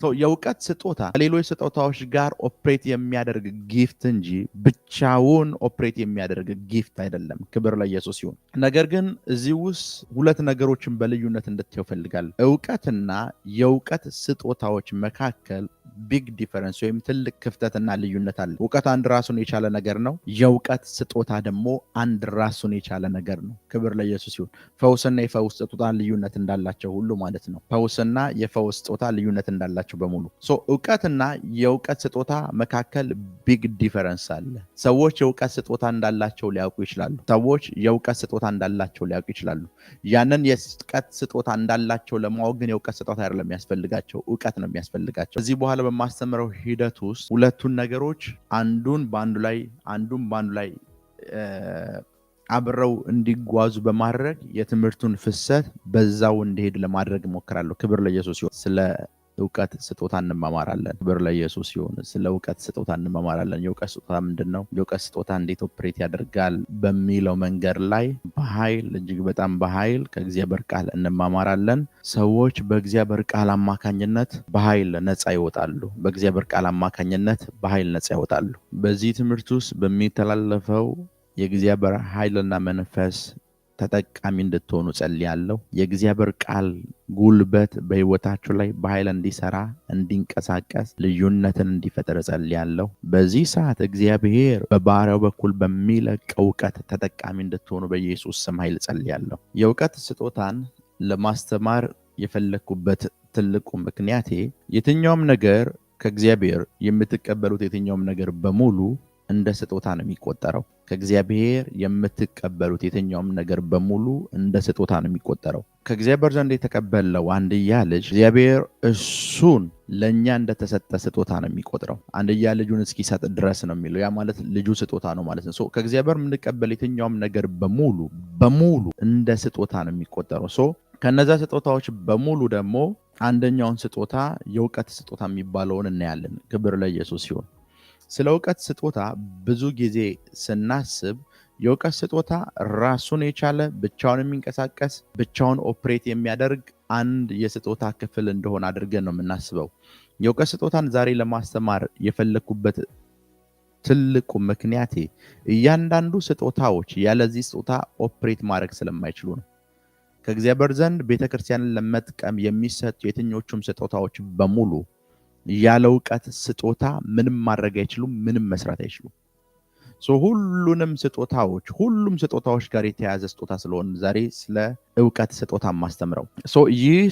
የእውቀት ስጦታ ከሌሎች ስጦታዎች ጋር ኦፕሬት የሚያደርግ ጊፍት እንጂ ብቻውን ኦፕሬት የሚያደርግ ጊፍት አይደለም። ክብር ለኢየሱስ ይሁን። ነገር ግን እዚህ ውስጥ ሁለት ነገሮችን በልዩነት እንድታዩ ፈልጋለሁ። እውቀትና የእውቀት ስጦታዎች መካከል ቢግ ዲፈረንስ ወይም ትልቅ ክፍተትና ልዩነት አለ። እውቀት አንድ ራሱን የቻለ ነገር ነው። የእውቀት ስጦታ ደግሞ አንድ ራሱን የቻለ ነገር ነው። ክብር ለኢየሱስ ይሁን። ፈውስና የፈውስ ስጦታ ልዩነት እንዳላቸው ሁሉ ማለት ነው። ፈውስና የፈውስ ስጦታ ልዩነት እንዳላቸው በሙሉ እውቀትና የእውቀት ስጦታ መካከል ቢግ ዲፈረንስ አለ። ሰዎች የእውቀት ስጦታ እንዳላቸው ሊያውቁ ይችላሉ። ሰዎች የእውቀት ስጦታ እንዳላቸው ሊያውቁ ይችላሉ። ያንን የእውቀት ስጦታ እንዳላቸው ለማወቅ ግን የእውቀት ስጦታ አይደለም የሚያስፈልጋቸው፣ እውቀት ነው የሚያስፈልጋቸው። ከዚህ በኋላ በማስተምረው ሂደት ውስጥ ሁለቱን ነገሮች አንዱን በአንዱ ላይ አብረው እንዲጓዙ በማድረግ የትምህርቱን ፍሰት በዛው እንዲሄድ ለማድረግ እሞክራለሁ። ክብር ለኢየሱስ ይሁን። ስለ እውቀት ስጦታ እንማማራለን። ክብር ለኢየሱስ ይሁን። ስለ እውቀት ስጦታ እንማማራለን። የእውቀት ስጦታ ምንድነው? የእውቀት ስጦታ እንዴት ኦፕሬት ያደርጋል በሚለው መንገድ ላይ በኃይል እጅግ በጣም በኃይል ከእግዚአብሔር ቃል እንማማራለን። ሰዎች በእግዚአብሔር ቃል አማካኝነት በኃይል ነፃ ይወጣሉ። በእግዚአብሔር ቃል አማካኝነት በኃይል ነፃ ይወጣሉ። በዚህ ትምህርት ውስጥ በሚተላለፈው የእግዚአብሔር ኃይልና መንፈስ ተጠቃሚ እንድትሆኑ ጸልያለሁ። የእግዚአብሔር ቃል ጉልበት በህይወታችሁ ላይ በኃይል እንዲሰራ፣ እንዲንቀሳቀስ፣ ልዩነትን እንዲፈጠር ጸልያለሁ። በዚህ ሰዓት እግዚአብሔር በባሪያው በኩል በሚለቀው እውቀት ተጠቃሚ እንድትሆኑ በኢየሱስ ስም ኃይል ጸልያለሁ። የእውቀት ስጦታን ለማስተማር የፈለኩበት ትልቁ ምክንያቴ የትኛውም ነገር ከእግዚአብሔር የምትቀበሉት የትኛውም ነገር በሙሉ እንደ ስጦታ ነው የሚቆጠረው። ከእግዚአብሔር የምትቀበሉት የትኛውም ነገር በሙሉ እንደ ስጦታ ነው የሚቆጠረው። ከእግዚአብሔር ዘንድ የተቀበለው አንድያ ልጅ እግዚአብሔር እሱን ለኛ እንደተሰጠ ስጦታ ነው የሚቆጥረው። አንድያ ልጁን እስኪሰጥ ድረስ ነው የሚለው። ያ ማለት ልጁ ስጦታ ነው ማለት ነው። ከእግዚአብሔር የምንቀበል የትኛውም ነገር በሙሉ እንደ ስጦታ ነው የሚቆጠረው። ከነዛ ስጦታዎች በሙሉ ደግሞ አንደኛውን ስጦታ የእውቀት ስጦታ የሚባለውን እናያለን። ክብር ለኢየሱስ ይሁን። ስለ እውቀት ስጦታ ብዙ ጊዜ ስናስብ የእውቀት ስጦታ ራሱን የቻለ ብቻውን የሚንቀሳቀስ ብቻውን ኦፕሬት የሚያደርግ አንድ የስጦታ ክፍል እንደሆነ አድርገን ነው የምናስበው። የእውቀት ስጦታን ዛሬ ለማስተማር የፈለኩበት ትልቁ ምክንያቴ እያንዳንዱ ስጦታዎች ያለዚህ ስጦታ ኦፕሬት ማድረግ ስለማይችሉ ነው። ከእግዚአብሔር ዘንድ ቤተክርስቲያንን ለመጥቀም የሚሰጡ የትኞቹም ስጦታዎች በሙሉ ያለ እውቀት ስጦታ ምንም ማድረግ አይችሉም፣ ምንም መስራት አይችሉም። ሁሉም ስጦታዎች ጋር የተያያዘ ስጦታ ስለሆነ ዛሬ ስለ እውቀት ስጦታ ማስተምረው። ይህ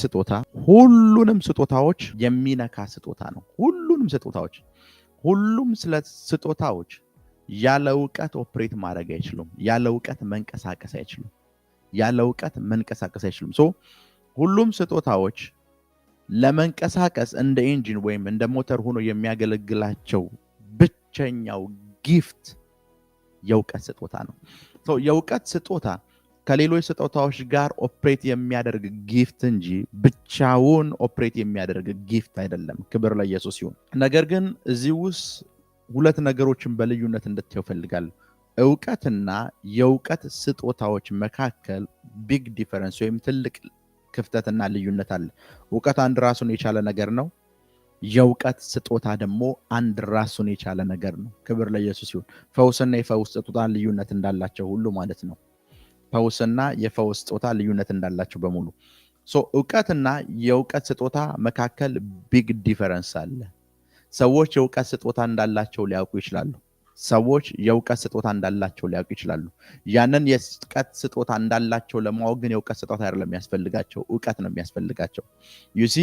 ስጦታ ሁሉንም ስጦታዎች የሚነካ ስጦታ ነው። ሁሉም ስለ ስጦታዎች ያለ እውቀት ኦፕሬት ማድረግ አይችሉም። ያለ እውቀት መንቀሳቀስ አይችሉም። ሁሉም ስጦታዎች ለመንቀሳቀስ እንደ ኢንጂን ወይም እንደ ሞተር ሆኖ የሚያገለግላቸው ብቸኛው ጊፍት የእውቀት ስጦታ ነው። የእውቀት ስጦታ ከሌሎች ስጦታዎች ጋር ኦፕሬት የሚያደርግ ጊፍት እንጂ ብቻውን ኦፕሬት የሚያደርግ ጊፍት አይደለም። ክብር ለኢየሱስ ይሁን። ነገር ግን እዚህ ውስጥ ሁለት ነገሮችን በልዩነት እንድታዩ ፈልጋለሁ። እውቀትና የእውቀት ስጦታዎች መካከል ቢግ ዲፈረንስ ወይም ትልቅ ክፍተትና ልዩነት አለ። እውቀት አንድ ራሱን የቻለ ነገር ነው። የእውቀት ስጦታ ደግሞ አንድ ራሱን የቻለ ነገር ነው። ክብር ለኢየሱስ ይሁን። ፈውስና የፈውስ ስጦታ ልዩነት እንዳላቸው ሁሉ ማለት ነው። ፈውስና የፈውስ ስጦታ ልዩነት እንዳላቸው በሙሉ እውቀትና የእውቀት ስጦታ መካከል ቢግ ዲፈረንስ አለ። ሰዎች የእውቀት ስጦታ እንዳላቸው ሊያውቁ ይችላሉ። ያንን የእውቀት ስጦታ እንዳላቸው ለማወቅ ግን የእውቀት ስጦታ አይደለም የሚያስፈልጋቸው፣ እውቀት ነው የሚያስፈልጋቸው።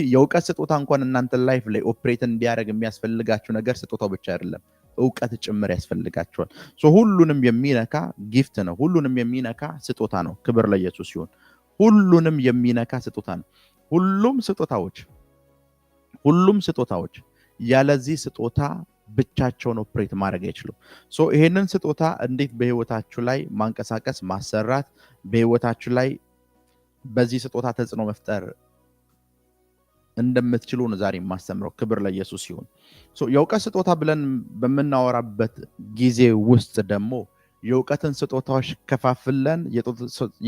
የእውቀት ስጦታ እንኳን እናንተ ላይፍ ላይ ኦፕሬት እንዲያደርግ የሚያስፈልጋቸው ነገር ስጦታው ብቻ አይደለም፣ እውቀት ጭምር ያስፈልጋቸዋል። ሁሉንም የሚነካ ጊፍት ነው። ሁሉንም የሚነካ ስጦታ ነው። ክብር ለኢየሱስ ይሁን። ሁሉንም የሚነካ ስጦታ ነው። ሁሉም ስጦታዎች ያለዚህ ስጦታ ብቻቸውን ኦፕሬት ማድረግ አይችሉም። ይሄንን ስጦታ እንዴት በህይወታችሁ ላይ ማንቀሳቀስ ማሰራት፣ በህይወታችሁ ላይ በዚህ ስጦታ ተጽዕኖ መፍጠር እንደምትችሉ ነው ዛሬ የማስተምረው። ክብር ለኢየሱስ ይሁን። የእውቀት ስጦታ ብለን በምናወራበት ጊዜ ውስጥ ደግሞ የእውቀትን ስጦታዎች ከፋፍለን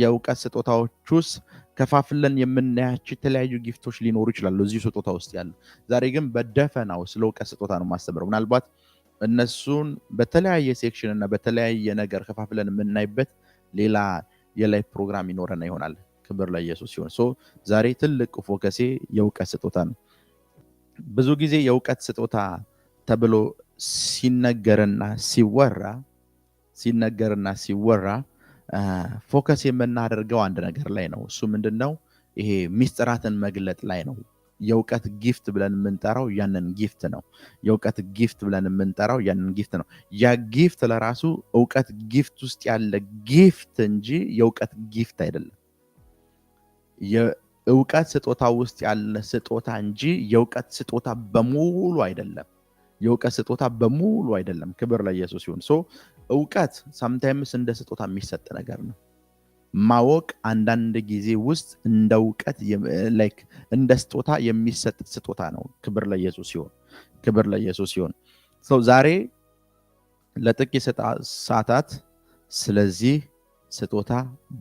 የእውቀት ስጦታዎች ውስጥ ከፋፍለን የምናያቸው የተለያዩ ጊፍቶች ሊኖሩ ይችላሉ እዚህ ስጦታ ውስጥ ያሉ። ዛሬ ግን በደፈናው ስለ እውቀት ስጦታ ነው ማስተምረው። ምናልባት እነሱን በተለያየ ሴክሽን እና በተለያየ ነገር ከፋፍለን የምናይበት ሌላ የላይ ፕሮግራም ይኖረና ይሆናል። ክብር ለኢየሱስ ይሁን። ዛሬ ትልቅ ፎከሴ የእውቀት ስጦታ ነው። ብዙ ጊዜ የእውቀት ስጦታ ተብሎ ሲነገርና ሲወራ ፎከስ የምናደርገው አንድ ነገር ላይ ነው። እሱ ምንድነው? ይሄ ሚስጥራትን መግለጥ ላይ ነው። የእውቀት ጊፍት ብለን የምንጠራው ያንን ጊፍት ነው። የእውቀት ጊፍት ብለን የምንጠራው ያንን ጊፍት ነው። ያ ጊፍት ለራሱ እውቀት ጊፍት ውስጥ ያለ ጊፍት እንጂ የእውቀት ጊፍት አይደለም። የእውቀት ስጦታ ውስጥ ያለ ስጦታ እንጂ የእውቀት ስጦታ በሙሉ አይደለም። የእውቀት ስጦታ በሙሉ አይደለም። ክብር ለኢየሱስ ይሁን። እውቀት ሳምታይምስ እንደ ስጦታ የሚሰጥ ነገር ነው። ማወቅ አንዳንድ ጊዜ ውስጥ እንደ እውቀት ላይክ እንደ ስጦታ የሚሰጥ ስጦታ ነው። ክብር ለኢየሱስ ይሁን። ክብር ለኢየሱስ ይሁን። ዛሬ ለጥቂት ሰዓታት ስለዚህ ስጦታ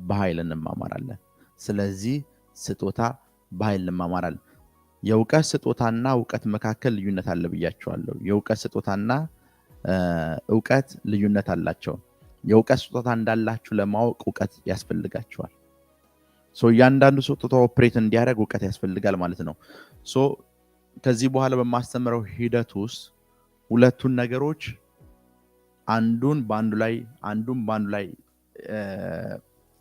በኃይል እንማማራለን። ስለዚህ ስጦታ በኃይል እንማማራለን። የእውቀት ስጦታና እውቀት መካከል ልዩነት አለ ብያቸዋለሁ። የእውቀት ስጦታና እውቀት ልዩነት አላቸው። የእውቀት ስጦታ እንዳላችሁ ለማወቅ እውቀት ያስፈልጋቸዋል። እያንዳንዱ ስጦታ ኦፕሬት እንዲያደርግ እውቀት ያስፈልጋል ማለት ነው። ከዚህ በኋላ በማስተምረው ሂደት ውስጥ ሁለቱን ነገሮች አንዱን በአንዱ ላይ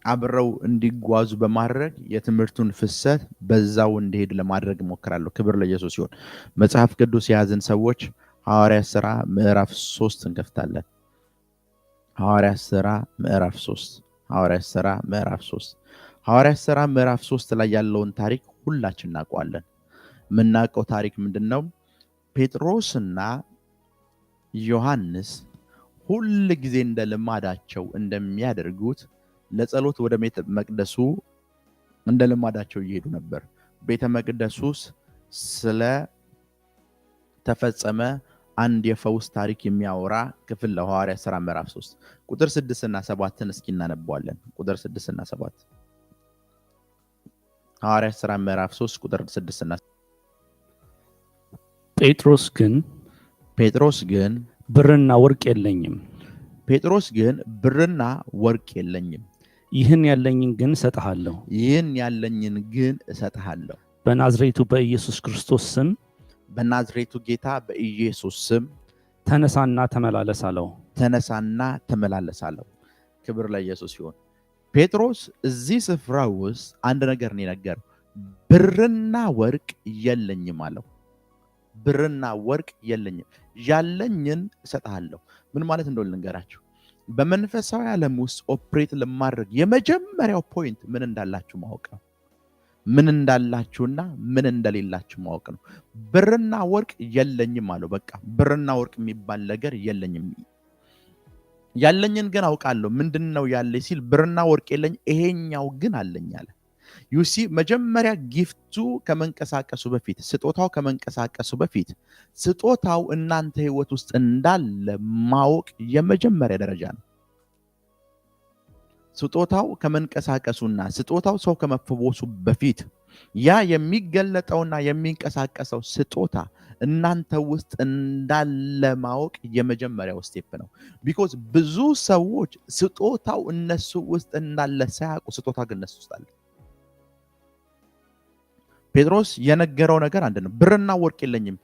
አብረው እንዲጓዙ በማድረግ የትምህርቱን ፍሰት በዛው እንዲሄድ ለማድረግ እሞክራለሁ። ክብር ለኢየሱስ ይሁን። መጽሐፍ ቅዱስ የያዝን ሰዎች ሐዋርያት ሥራ ምዕራፍ 3 እንከፍታለን። ሐዋርያት ሥራ ምዕራፍ 3 ላይ ያለውን ታሪክ ሁላችን እናውቀዋለን። የምናውቀው ታሪክ ምንድነው? ጴጥሮስና ዮሐንስ ሁል ጊዜ እንደ ልማዳቸው እንደሚያደርጉት ለጸሎት ወደ ቤተ መቅደሱ እንደ ልማዳቸው እየሄዱ ነበር። ቤተ መቅደሱ ስለ ተፈጸመ አንድ የፈውስ ታሪክ የሚያወራ ክፍል ለሐዋርያት ሥራ ምዕራፍ 3 ቁጥር 6 እና 7 እስኪ እናነባዋለን። ቁጥር 6 እና 7 ሐዋርያት ሥራ ምዕራፍ 3 ቁጥር 6 እና ጴጥሮስ ግን ብርና ወርቅ የለኝም። ይህን ያለኝን ግን እሰጥሃለሁ። በናዝሬቱ በኢየሱስ ክርስቶስ ስም በናዝሬቱ ጌታ በኢየሱስ ስም ተነሳና ተመላለስ አለው። ክብር ለኢየሱስ ይሁን። ጴጥሮስ እዚህ ስፍራ ውስጥ አንድ ነገር ነው የነገረው። ብርና ወርቅ የለኝም አለው። ብርና ወርቅ የለኝም፣ ያለኝን እሰጥሃለሁ። ምን ማለት እንደሆነ ልንገራችሁ። በመንፈሳዊ ዓለም ውስጥ ኦፕሬት ለማድረግ የመጀመሪያው ፖይንት ምን እንዳላችሁ ማወቅ ነው። ምን እንዳላችሁና ምን እንደሌላችሁ ማወቅ ነው። ብርና ወርቅ የለኝም አለው። በቃ ብርና ወርቅ የሚባል ነገር የለኝም፣ ያለኝን ግን አውቃለሁ። ምንድነው ያለኝ ሲል ብርና ወርቅ የለኝ፣ ይሄኛው ግን አለኝ አለ። ዩሲ መጀመሪያ ጊፍቱ ከመንቀሳቀሱ በፊት ስጦታው ከመንቀሳቀሱ በፊት ስጦታው እናንተ ህይወት ውስጥ እንዳለ ማወቅ የመጀመሪያ ደረጃ ነው። ስጦታው ከመንቀሳቀሱና ስጦታው ሰው ከመፈወሱ በፊት ያ የሚገለጠውና የሚንቀሳቀሰው ስጦታ እናንተ ውስጥ እንዳለ ማወቅ የመጀመሪያው ስቴፕ ነው። ቢኮዝ ብዙ ሰዎች ስጦታው እነሱ ውስጥ እንዳለ ሳያውቁ ስጦታ ግን እነሱ ውስጥ አለ። ጴጥሮስ የነገረው ነገር አንድ ነው። ብርና ወርቅ የለኝም፣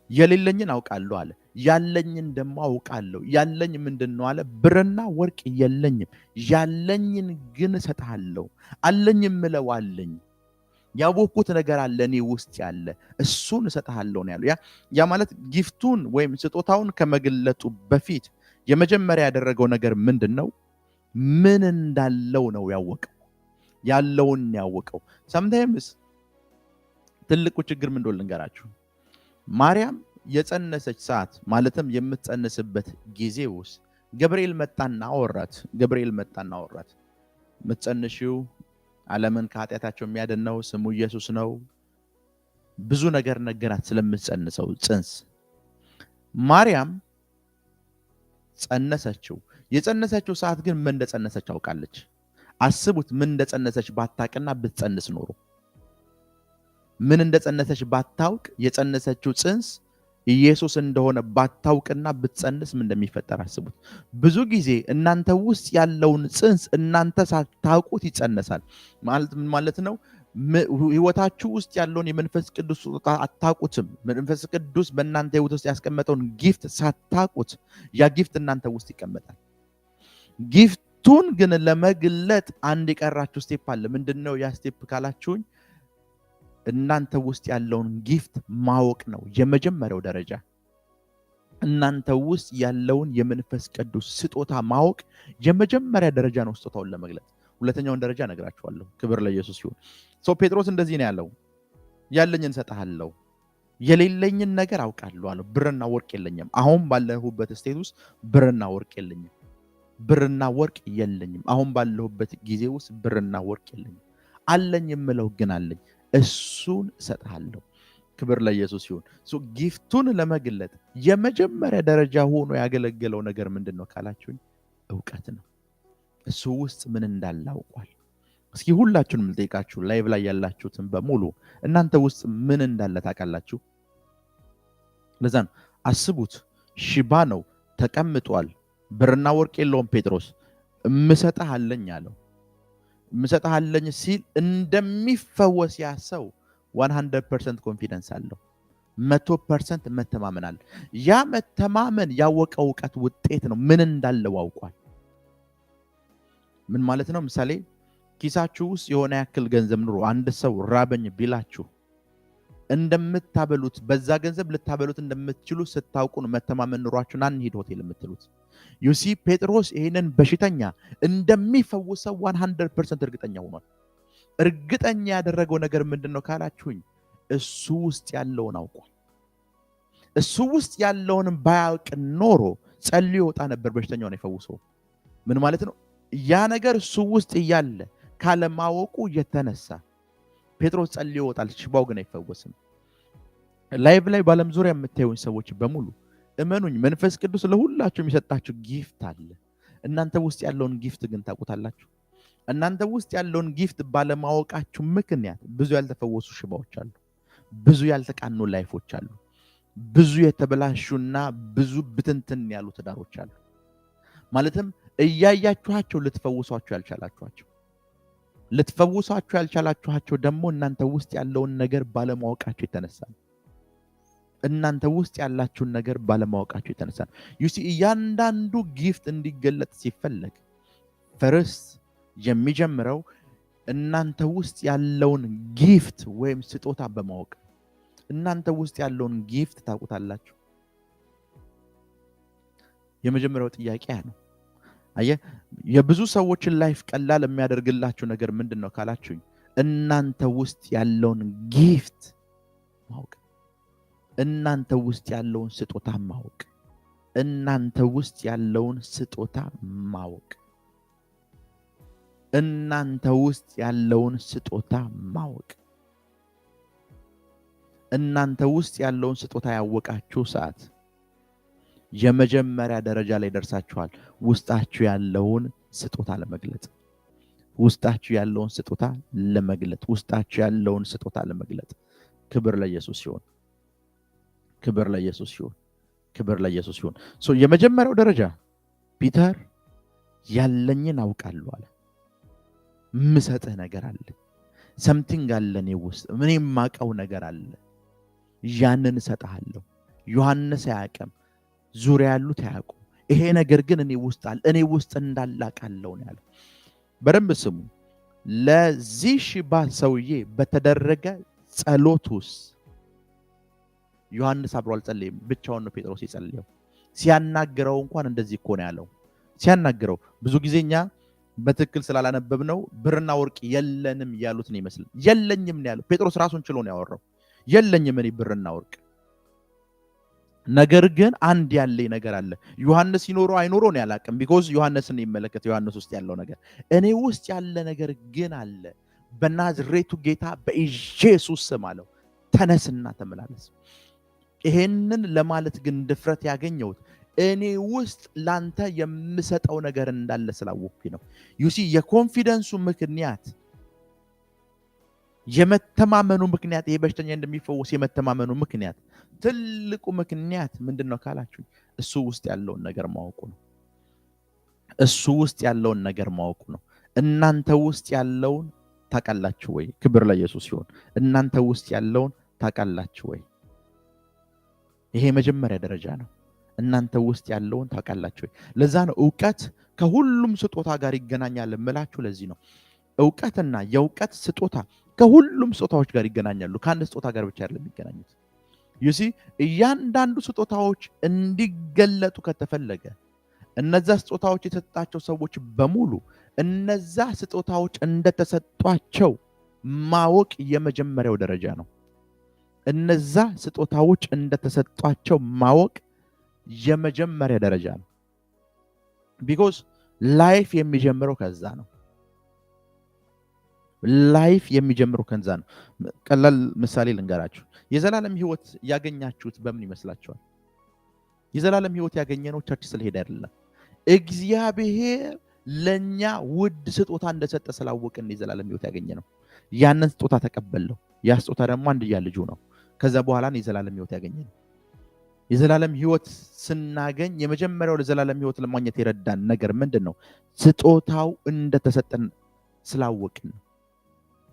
የሌለኝን አውቃለሁ አለ። ያለኝን ደግሞ አውቃለሁ። ያለኝ ምንድነው አለ? ብርና ወርቅ የለኝም፣ ያለኝን ግን እሰጥሃለሁ። አለኝ የምለው አለኝ፣ ያወቅኩት ነገር አለ እኔ ውስጥ ያለ፣ እሱን እሰጥሃለሁ ነው ያለው። ያ ማለት ጊፍቱን ወይም ስጦታውን ከመግለጡ በፊት የመጀመሪያ ያደረገው ነገር ምንድነው? ምን እንዳለው ነው ያወቀው። ያለውን ያወቀው። ሰምታይምስ ትልቁ ችግር ምን እንደሆነ ልንገራችሁ። ማርያም የጸነሰች ሰዓት ማለትም የምትጸንስበት ጊዜ ውስጥ ገብርኤል መጣና አወራት። የምትጸንሺው ዓለምን ከኃጢአታቸው የሚያድነው ስሙ ኢየሱስ ነው። ብዙ ነገር ነገራት ስለምትጸንሰው ጽንስ። ማርያም ጸነሰችው። የጸነሰችው ሰዓት ግን ምን እንደጸነሰች አውቃለች። አስቡት፣ ምን እንደጸነሰች ባታውቅና ብትጸንስ ኖሮ፣ ምን እንደጸነሰች ባታውቅ የጸነሰችው ጽንስ ኢየሱስ እንደሆነ ባታውቅና ብትጸንስ ምን እንደሚፈጠር አስቡት። ብዙ ጊዜ እናንተ ውስጥ ያለውን ጽንስ እናንተ ሳታውቁት ይጸነሳል። ማለት ምን ማለት ነው? ህይወታችሁ ውስጥ ያለውን የመንፈስ ቅዱስ ስጦታ አታውቁትም። መንፈስ ቅዱስ በእናንተ ህይወት ውስጥ ያስቀመጠውን ጊፍት ሳታውቁት ያ ጊፍት እናንተ ውስጥ ይቀመጣል። ጊፍቱን ግን ለመግለጥ አንድ የቀራችሁ ስቴፕ አለ። ምንድነው ያ ስቴፕ ካላችሁኝ፣ እናንተ ውስጥ ያለውን ጊፍት ማወቅ ነው የመጀመሪያው ደረጃ። እናንተ ውስጥ ያለውን የመንፈስ ቅዱስ ስጦታ ማወቅ የመጀመሪያ ደረጃ ነው ስጦታውን ለመግለጥ። ሁለተኛውን ደረጃ እነግራችኋለሁ። ክብር ለኢየሱስ ይሁን። ጴጥሮስ እንደዚህ ነው ያለው፣ ያለኝን እሰጥሃለሁ፣ የሌለኝን ነገር አውቃለሁ አለው። ብርና ወርቅ የለኝም። አሁን ባለሁበት ስቴት ውስጥ ብርና ወርቅ የለኝም። ብርና ወርቅ የለኝም። አሁን ባለሁበት ጊዜ ውስጥ ብርና ወርቅ የለኝም። አለኝ የምለው ግን አለኝ፣ እሱን እሰጥሃለሁ። ክብር ለኢየሱስ ይሁን። ጊፍቱን ለመግለጥ የመጀመሪያ ደረጃ ሆኖ ያገለገለው ነገር ምንድን ነው ካላችሁኝ፣ እውቀት ነው። እሱ ውስጥ ምን እንዳለ አውቋል። እስኪ ሁላችሁንም ልጠይቃችሁ፣ ላይቭ ላይ ያላችሁትን በሙሉ እናንተ ውስጥ ምን እንዳለ ታውቃላችሁ? ለዛ ነው አስቡት፣ ሽባ ነው፣ ተቀምጧል፣ ብርና ወርቅ የለውም። ጴጥሮስ እምሰጥህ አለኝ አለው። እምሰጥህ አለኝ ሲል እንደሚፈወስ ያ ሰው 100% ኮንፊደንስ አለው። 100% መተማመን አለ። ያ መተማመን ያወቀው እውቀት ውጤት ነው። ምን እንዳለው አውቋል። ምን ማለት ነው? ምሳሌ ኪሳችሁ ውስጥ የሆነ ያክል ገንዘብ ኑሮ አንድ ሰው ራበኝ ቢላችሁ እንደምታበሉት በዛ ገንዘብ ልታበሉት እንደምትችሉ ስታውቁ ነው መተማመን ኑሯችሁን አንሂድ ሆቴል የምትሉት። ዩሲ ጴጥሮስ ይሄንን በሽተኛ እንደሚፈውሰው 100% እርግጠኛ ሆኗል። እርግጠኛ ያደረገው ነገር ምንድነው ካላችሁኝ፣ እሱ ውስጥ ያለውን አውቋል። እሱ ውስጥ ያለውን ባያውቅ ኖሮ ጸልዮ ይወጣ ነበር፣ በሽተኛውን ይፈውሰው። ምን ማለት ነው? ያ ነገር እሱ ውስጥ እያለ ካለማወቁ የተነሳ ጴጥሮስ ጸልዮ ይወጣል፣ ሽባው ግን አይፈወስም። ላይቭ ላይ ባለም ዙሪያ የምታዩኝ ሰዎች በሙሉ እመኑኝ፣ መንፈስ ቅዱስ ለሁላችሁ የሚሰጣችሁ ጊፍት አለ። እናንተ ውስጥ ያለውን ጊፍት ግን ታውቁታላችሁ? እናንተ ውስጥ ያለውን ጊፍት ባለማወቃችሁ ምክንያት ብዙ ያልተፈወሱ ሽባዎች አሉ፣ ብዙ ያልተቃኑ ላይፎች አሉ፣ ብዙ የተበላሹና ብዙ ብትንትን ያሉ ትዳሮች አሉ። ማለትም እያያችኋቸው ልትፈውሷቸው ያልቻላችኋቸው፣ ልትፈውሷቸው ያልቻላችኋቸው ደግሞ እናንተ ውስጥ ያለውን ነገር ባለማወቃችሁ የተነሳ ነው። እናንተ ውስጥ ያላችሁን ነገር ባለማወቃችሁ የተነሳ ነው። ዩሲ እያንዳንዱ ጊፍት እንዲገለጥ ሲፈለግ ፈርስት የሚጀምረው እናንተ ውስጥ ያለውን ጊፍት ወይም ስጦታ በማወቅ። እናንተ ውስጥ ያለውን ጊፍት ታውቁታላችሁ? የመጀመሪያው ጥያቄ ነው። አየ የብዙ ሰዎችን ላይፍ ቀላል የሚያደርግላችሁ ነገር ምንድነው ካላችሁኝ፣ እናንተ ውስጥ ያለውን ጊፍት ማወቅ፣ እናንተ ውስጥ ያለውን ስጦታ ማወቅ፣ እናንተ ውስጥ ያለውን ስጦታ ማወቅ፣ እናንተ ውስጥ ያለውን ስጦታ ማወቅ። እናንተ ውስጥ ያለውን ስጦታ ያወቃችሁ ሰዓት የመጀመሪያ ደረጃ ላይ ደርሳችኋል። ውስጣችሁ ያለውን ስጦታ ለመግለጥ፣ ውስጣችሁ ያለውን ስጦታ ለመግለጥ፣ ውስጣችሁ ያለውን ስጦታ ለመግለጥ። ክብር ለኢየሱስ ይሁን፣ ክብር ለኢየሱስ ይሁን፣ ክብር ለኢየሱስ ይሁን። የመጀመሪያው ደረጃ ፒተር ያለኝን አውቃለሁ አለ። ምሰጥህ ነገር አለ፣ ሰምቲንግ አለ እኔ ውስጥ፣ ምን የማውቀው ነገር አለ፣ ያንን እሰጥሃለሁ። ዮሐንስ አያውቅም፣ ዙሪያ ያሉት አያውቁ፣ ይሄ ነገር ግን እኔ ውስጥ አለ፣ እኔ ውስጥ እንዳለ አውቃለሁ ነው ያለው። በደንብ ስሙ። ለዚህ ሽባ ሰውዬ በተደረገ ጸሎት ውስጥ ዮሐንስ አብሮ አልጸለየም፣ ብቻውን ነው ጴጥሮስ የጸለየው። ሲያናግረው እንኳን እንደዚህ እኮ ነው ያለው። ሲያናግረው ብዙ ጊዜኛ በትክክል ስላላነበብነው ብርና ወርቅ የለንም ያሉት ነው ይመስል። የለኝም ነው ያለው። ጴጥሮስ ራሱን ችሎ ነው ያወራው። የለኝም እኔ ብርና ወርቅ፣ ነገር ግን አንድ ያለኝ ነገር አለ። ዮሐንስ ይኖረው አይኖረው ነው ያላቅም። ቢኮዝ ዮሐንስን ይመለከት፣ ዮሐንስ ውስጥ ያለው ነገር፣ እኔ ውስጥ ያለ ነገር ግን አለ። በናዝሬቱ ጌታ በኢየሱስ ስም አለው፣ ተነስና ተመላለስ። ይሄንን ለማለት ግን ድፍረት ያገኘሁት እኔ ውስጥ ላንተ የምሰጠው ነገር እንዳለ ስላወቅኩኝ ነው። ዩሲ የኮንፊደንሱ ምክንያት የመተማመኑ ምክንያት ይሄ በሽተኛ እንደሚፈወስ የመተማመኑ ምክንያት ትልቁ ምክንያት ምንድነው ካላችሁ እሱ ውስጥ ያለውን ነገር ማወቁ ነው። እሱ ውስጥ ያለውን ነገር ማወቁ ነው። እናንተ ውስጥ ያለውን ታውቃላችሁ ወይ? ክብር ለኢየሱስ ይሁን። እናንተ ውስጥ ያለውን ታውቃላችሁ ወይ? ይሄ መጀመሪያ ደረጃ ነው። እናንተ ውስጥ ያለውን ታውቃላችሁ ወይ? ለዛ ነው እውቀት ከሁሉም ስጦታ ጋር ይገናኛል እምላችሁ። ለዚህ ነው እውቀትና የእውቀት ስጦታ ከሁሉም ስጦታዎች ጋር ይገናኛሉ። ከአንድ ስጦታ ጋር ብቻ አይደለም የሚገናኙት። ዩሲ እያንዳንዱ ስጦታዎች እንዲገለጡ ከተፈለገ እነዛ ስጦታዎች የተሰጣቸው ሰዎች በሙሉ እነዛ ስጦታዎች እንደተሰጧቸው ማወቅ የመጀመሪያው ደረጃ ነው። እነዛ ስጦታዎች እንደተሰጧቸው ማወቅ የመጀመሪያ ደረጃ ነው። ቢኮዝ ላይፍ የሚጀምረው ከዛ ነው። ላይፍ የሚጀምረው ከዛ ነው። ቀላል ምሳሌ ልንገራችሁ። የዘላለም ሕይወት ያገኛችሁት በምን ይመስላችኋል? የዘላለም ሕይወት ያገኘነው ቸርች ስለሄደ አይደለም። እግዚአብሔር ለኛ ውድ ስጦታ እንደሰጠ ስላወቅን የዘላለም ሕይወት ያገኘነው። ያንን ስጦታ ተቀበለው። ያ ስጦታ ደግሞ አንድያ ልጁ ነው። ከዛ በኋላ ነው የዘላለም ሕይወት ያገኘነው። የዘላለም ሕይወት ስናገኝ የመጀመሪያው ለዘላለም ሕይወት ለማግኘት የረዳን ነገር ምንድነው? ስጦታው እንደተሰጠን ስላወቅን ነው።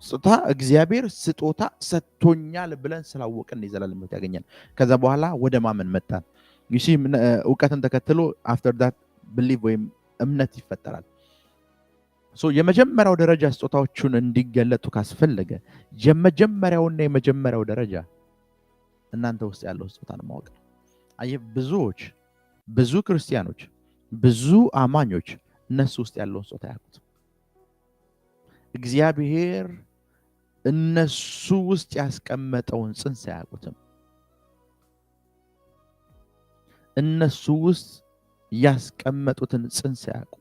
ስጦታ እግዚአብሔር ስጦታ ሰጥቶኛል ብለን ስላወቅን የዘላለም ሕይወት ያገኘነው። ከዛ በኋላ ወደ ማመን መጣን። ይሲ እውቀትን ተከትሎ አፍተር ዳት ብሊቭ ወይም እምነት ይፈጠራል። የመጀመሪያው ደረጃ ስጦታዎቹን እንዲገለጡ ካስፈለገ የመጀመሪያውና የመጀመሪያው ደረጃ እናንተ ውስጥ ያለው ስጦታን ማወቅ ነው። አየህ፣ ብዙ ክርስቲያኖች፣ ብዙ አማኞች እነሱ ውስጥ ያለውን ስጦታ ያውቁት። እግዚአብሔር እነሱ ውስጥ ያስቀመጠውን ጽንስ አያውቁትም። እነሱ ውስጥ ያስቀመጡትን ጽንስ ያውቁ።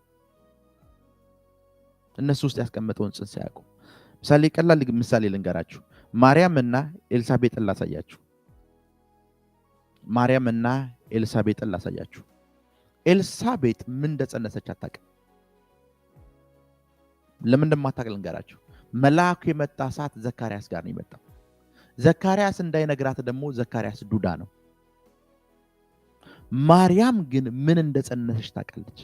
እነሱ ውስጥ ያስቀመጠውን ጽንስ ያውቁ። ምሳሌ ቀላል ምሳሌ ልንገራችሁ። ማርያምና ኤልሳቤጥን ላሳያችሁ። ማርያምና ኤልሳቤጥን ላሳያችሁ። ኤልሳቤጥ ምን እንደጸነሰች አታውቅም። ለምን እንደማታውቅ ልንገራችሁ። መልአኩ የመጣ ሰዓት ዘካርያስ ጋር ነው የመጣው። ዘካርያስ እንዳይነግራት ደግሞ ዘካርያስ ዱዳ ነው። ማርያም ግን ምን እንደጸነሰች ታውቃለች።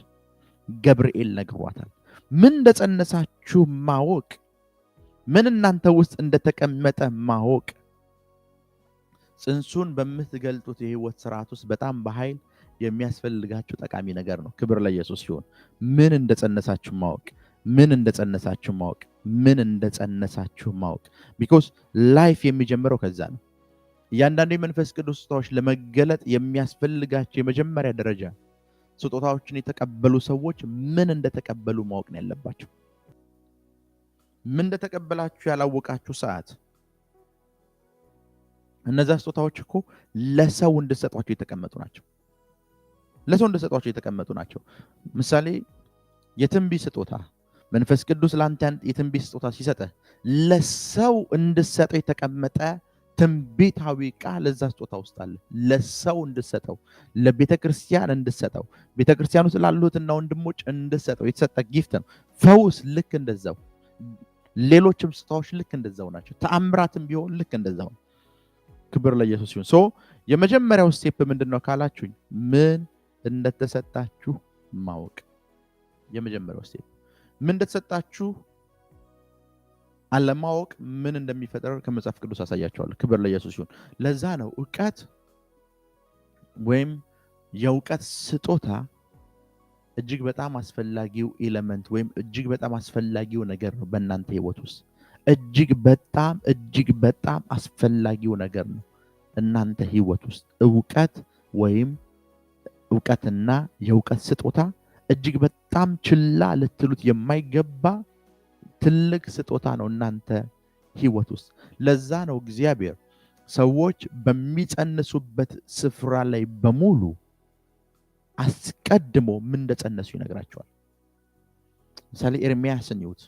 ገብርኤል ነግሯታል። ምን እንደጸነሳችሁ ማወቅ፣ ምን እናንተ ውስጥ እንደተቀመጠ ማወቅ ጽንሱን በምትገልጡት የህይወት ስርዓት ውስጥ በጣም በኃይል የሚያስፈልጋችሁ ጠቃሚ ነገር ነው። ክብር ለኢየሱስ ይሁን። ምን እንደጸነሳችሁ ማወቅ፣ ምን እንደጸነሳችሁ ማወቅ፣ ምን እንደጸነሳችሁ ማወቅ። ቢኮዝ ላይፍ የሚጀምረው ከዛ ነው። እያንዳንዱ የመንፈስ ቅዱስ ስጦታዎች ለመገለጥ የሚያስፈልጋቸው የመጀመሪያ ደረጃ ስጦታዎችን የተቀበሉ ሰዎች ምን እንደተቀበሉ ማወቅ ነው ያለባቸው። ምን እንደተቀበላችሁ ያላወቃችሁ ሰዓት እነዛ ስጦታዎች እኮ ለሰው እንድትሰጧቸው የተቀመጡ ናቸው። ለሰው እንድትሰጧቸው የተቀመጡ ናቸው። ምሳሌ የትንቢት ስጦታ መንፈስ ቅዱስ ለአንተ የትንቢት ስጦታ ሲሰጥህ ለሰው እንድትሰጠው የተቀመጠ ትንቢታዊ ቃል እዛ ስጦታ ውስጥ አለ። ለሰው እንድትሰጠው፣ ለቤተ ክርስቲያን እንድትሰጠው፣ ቤተ ክርስቲያን ውስጥ ላሉትና ወንድሞች እንድትሰጠው የተሰጠ ጊፍት ነው። ፈውስ ልክ እንደዛው፣ ሌሎችም ስጦታዎች ልክ እንደዛው ናቸው። ተአምራትም ቢሆን ልክ እንደዛው። ክብር ለኢየሱስ ይሁን። የመጀመሪያው ስቴፕ ምንድነው ካላችሁኝ፣ ምን እንደተሰጣችሁ ማወቅ። የመጀመሪያው ስቴፕ ምን እንደተሰጣችሁ አለማወቅ ምን እንደሚፈጠር ከመጽሐፍ ቅዱስ አሳያቸዋለሁ። ክብር ለኢየሱስ ይሁን። ለዛ ነው ዕውቀት ወይም የዕውቀት ስጦታ እጅግ በጣም አስፈላጊው ኤሌመንት ወይም እጅግ በጣም አስፈላጊው ነገር ነው በእናንተ ህይወት ውስጥ። እጅግ በጣም አስፈላጊው ነገር ነው እናንተ ህይወት ውስጥ። ዕውቀት ወይም ዕውቀትና የዕውቀት ስጦታ እጅግ በጣም ችላ ልትሉት የማይገባ ትልቅ ስጦታ ነው እናንተ ህይወት ውስጥ። ለዛ ነው እግዚአብሔር ሰዎች በሚጸንሱበት ስፍራ ላይ በሙሉ አስቀድሞ ምን እንደጸነሱ ይነግራቸዋል። ምሳሌ ኤርምያስን ይዩት።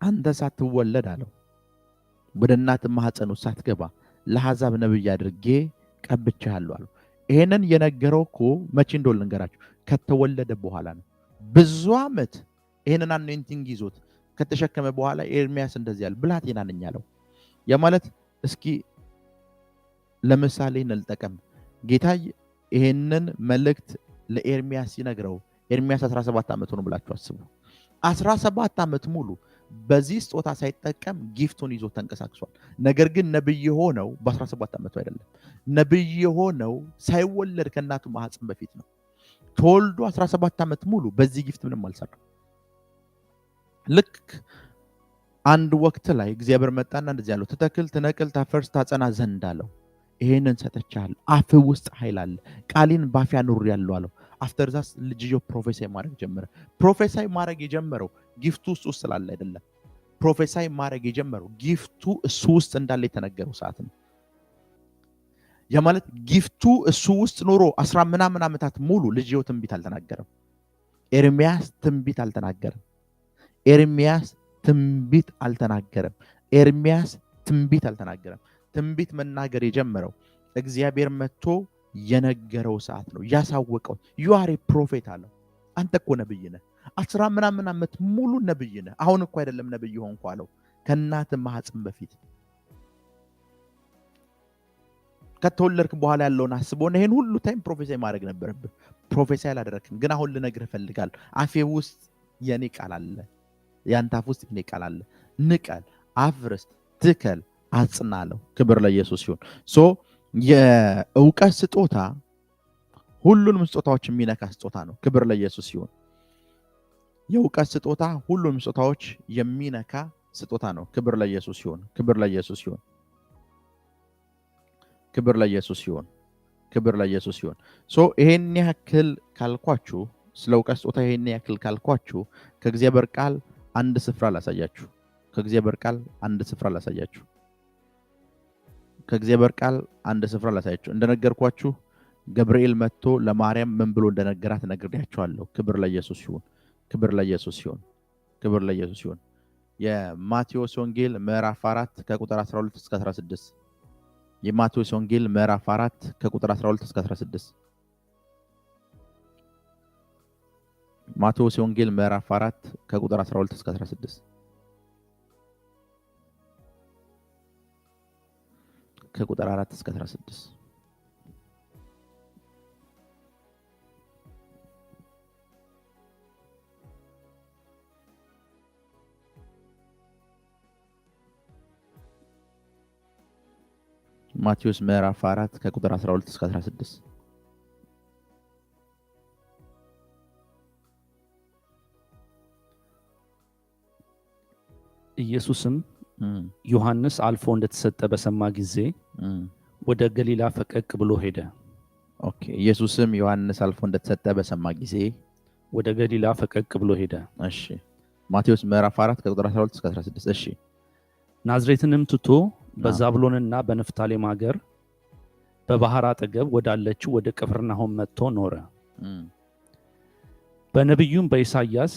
አንተ ሳትወለድ አለው ወደ እናት ማህፀን ውስጥ ሳትገባ ለአሕዛብ ነብይ አድርጌ ቀብቼሃለሁ አለው። ይሄንን የነገረው እኮ መቼ እንደሆነ ልንገራችሁ፣ ከተወለደ በኋላ ነው። ብዙ ዓመት ይሄንን አኖይንቲንግ ይዞት ከተሸከመ በኋላ ኤርሚያስ እንደዚህ ያለ ብላቴና ነኝ አለው። ያ ማለት እስኪ ለምሳሌ እንልጠቀም። ጌታ ይሄንን መልእክት ለኤርሚያስ ሲነግረው ኤርሚያስ 17 ዓመቱ ነው ብላችሁ አስቡ። 17 ዓመት ሙሉ በዚህ ስጦታ ሳይጠቀም ጊፍቱን ይዞ ተንቀሳቅሷል። ነገር ግን ነብይ የሆነው በ17 ዓመቱ አይደለም። ነብይ የሆነው ሳይወለድ ከእናቱ ማህፀን በፊት ነው። ተወልዶ 17 ዓመት ሙሉ በዚህ ጊፍት ምንም አልሰራም። ልክ አንድ ወቅት ላይ እግዚአብሔር መጣና እንደዚህ ያለው ትተክል፣ ትነቅል፣ ታፈርስ፣ ታጸና ዘንድ አለው። ይሄንን ሰጥቻለሁ፣ አፍ ውስጥ ኃይል አለ፣ ቃሌን ባፍ አኑሬአለሁ አለው። አፍተር ዛት ልጅዮ ፕሮፌሳይ ማድረግ ጀመረ። ፕሮፌሳይ ማድረግ የጀመረው ጊፍቱ እሱ ውስጥ ስላለ አይደለም። ፕሮፌሳይ ማድረግ የጀመረው ጊፍቱ እሱ ውስጥ እንዳለ የተነገረው ሰዓት ነው። ያ ማለት ጊፍቱ እሱ ውስጥ ኖሮ 10 ምናምን ዓመታት ሙሉ ልጅዮ ትንቢት አልተናገረም። ኤርሚያስ ትንቢት አልተናገረም። ኤርሚያስ ትንቢት አልተናገረም። ኤርሚያስ ትንቢት አልተናገረም። ትንቢት መናገር የጀመረው እግዚአብሔር መጥቶ የነገረው ሰዓት ነው። ያሳወቀው ዩ አር ኤ ፕሮፌት አለው። አንተ እኮ ነብይ ነህ፣ 10 ምናምን ዓመት ሙሉ ነብይ ነህ። አሁን እኮ አይደለም ነብይ ሆንኩ አለው፣ ከእናት ማህፀን በፊት ከተወለድክ በኋላ ያለውን አስቦና ይሄን ሁሉ ታይም ፕሮፌሳይ ማድረግ ነበረብህ። ፕሮፌሳይ አላደረክም። ግን አሁን ልነግርህ እፈልጋለሁ፣ አፌ ውስጥ የኔ ቃል አለ፣ ያንተ አፍ ውስጥ የኔ ቃል አለ። ንቀል፣ አፍርስ፣ ትከል፣ አጽና አለው። ክብር ለኢየሱስ ይሁን። ሶ የእውቀት ስጦታ ሁሉንም ስጦታዎች የሚነካ ስጦታ ነው። ክብር ለኢየሱስ ይሁን። የእውቀት ስጦታ ሁሉንም ስጦታዎች የሚነካ ስጦታ ነው። ክብር ለኢየሱስ ይሁን። ክብር ለኢየሱስ ይሁን። ክብር ለኢየሱስ ይሁን። ክብር ለኢየሱስ ይሁን። ሶ ይሄን ያክል ካልኳችሁ፣ ስለ እውቀት ስጦታ ይሄን ያክል ካልኳችሁ፣ ከእግዚአብሔር ቃል አንድ ስፍራ ላሳያችሁ። ከእግዚአብሔር ቃል አንድ ስፍራ ላሳያችሁ። ከእግዚአብሔር ቃል አንድ ስፍራ ላሳያችሁ። እንደነገርኳችሁ ገብርኤል መጥቶ ለማርያም ምን ብሎ እንደነገራት ነግሬያችኋለሁ። ክብር ለኢየሱስ ይሁን። ክብር ለኢየሱስ ይሁን። ክብር ለኢየሱስ ይሁን። የማቴዎስ ወንጌል ምዕራፍ 4 ከቁጥር 12 እስከ 16። የማቴዎስ ወንጌል ምዕራፍ 4 ከቁጥር 12 እስከ 16። ማቴዎስ ወንጌል ምዕራፍ 4 ከቁጥር 12 እስከ 16። ከቁጥር 4 እስከ 16። ማቴዎስ ምዕራፍ 4 ከቁጥር 12 እስከ 16። ኢየሱስም ዮሐንስ አልፎ እንደተሰጠ በሰማ ጊዜ ወደ ገሊላ ፈቀቅ ብሎ ሄደ። ኦኬ። ኢየሱስም ዮሐንስ አልፎ እንደተሰጠ በሰማ ጊዜ ወደ ገሊላ ፈቀቅ ብሎ ሄደ። እሺ። ማቴዎስ ምዕራፍ 4 ከቁጥር 12 እስከ 16። እሺ። ናዝሬትንም ትቶ በዛብሎንና በንፍታሌም ሀገር በባህር አጠገብ ወዳለችው ወደ ቅፍርናሆም መጥቶ ኖረ። በነቢዩም በኢሳይያስ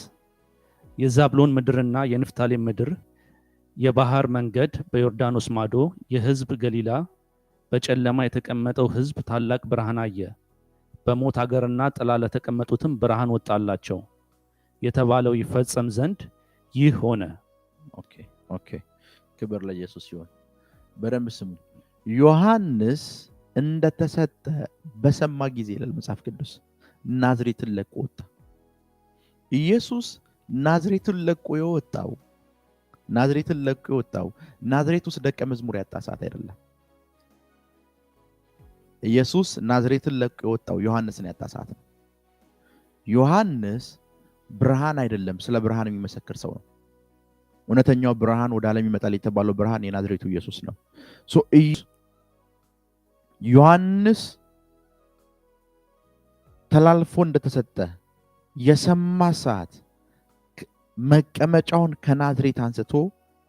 የዛብሎን ምድርና የንፍታሌም ምድር የባህር መንገድ በዮርዳኖስ ማዶ የሕዝብ ገሊላ በጨለማ የተቀመጠው ሕዝብ ታላቅ ብርሃን አየ፣ በሞት ሀገርና ጥላ ለተቀመጡትም ብርሃን ወጣላቸው የተባለው ይፈጸም ዘንድ ይህ ሆነ። ኦኬ። ክብር ለኢየሱስ ይሁን። በደንብ ስሙ። ዮሐንስ እንደተሰጠ በሰማ ጊዜ ይላል መጽሐፍ ቅዱስ ናዝሬትን ለቆ ወጣ። ኢየሱስ ናዝሬትን ለቆ የወጣው ናዝሬት ውስጥ ደቀ መዝሙር ያጣ ሰዓት አይደለም። ኢየሱስ ናዝሬትን ለቆ የወጣው ዮሐንስን ያጣ ሰዓት ነው። ዮሐንስ ብርሃን አይደለም፣ ስለ ብርሃን የሚመሰክር ሰው ነው። እውነተኛው ብርሃን ወደ ዓለም ይመጣል የተባለው ብርሃን የናዝሬቱ ኢየሱስ ነው። ዮሐንስ ተላልፎ እንደተሰጠ የሰማ ሰዓት መቀመጫውን ከናዝሬት አንስቶ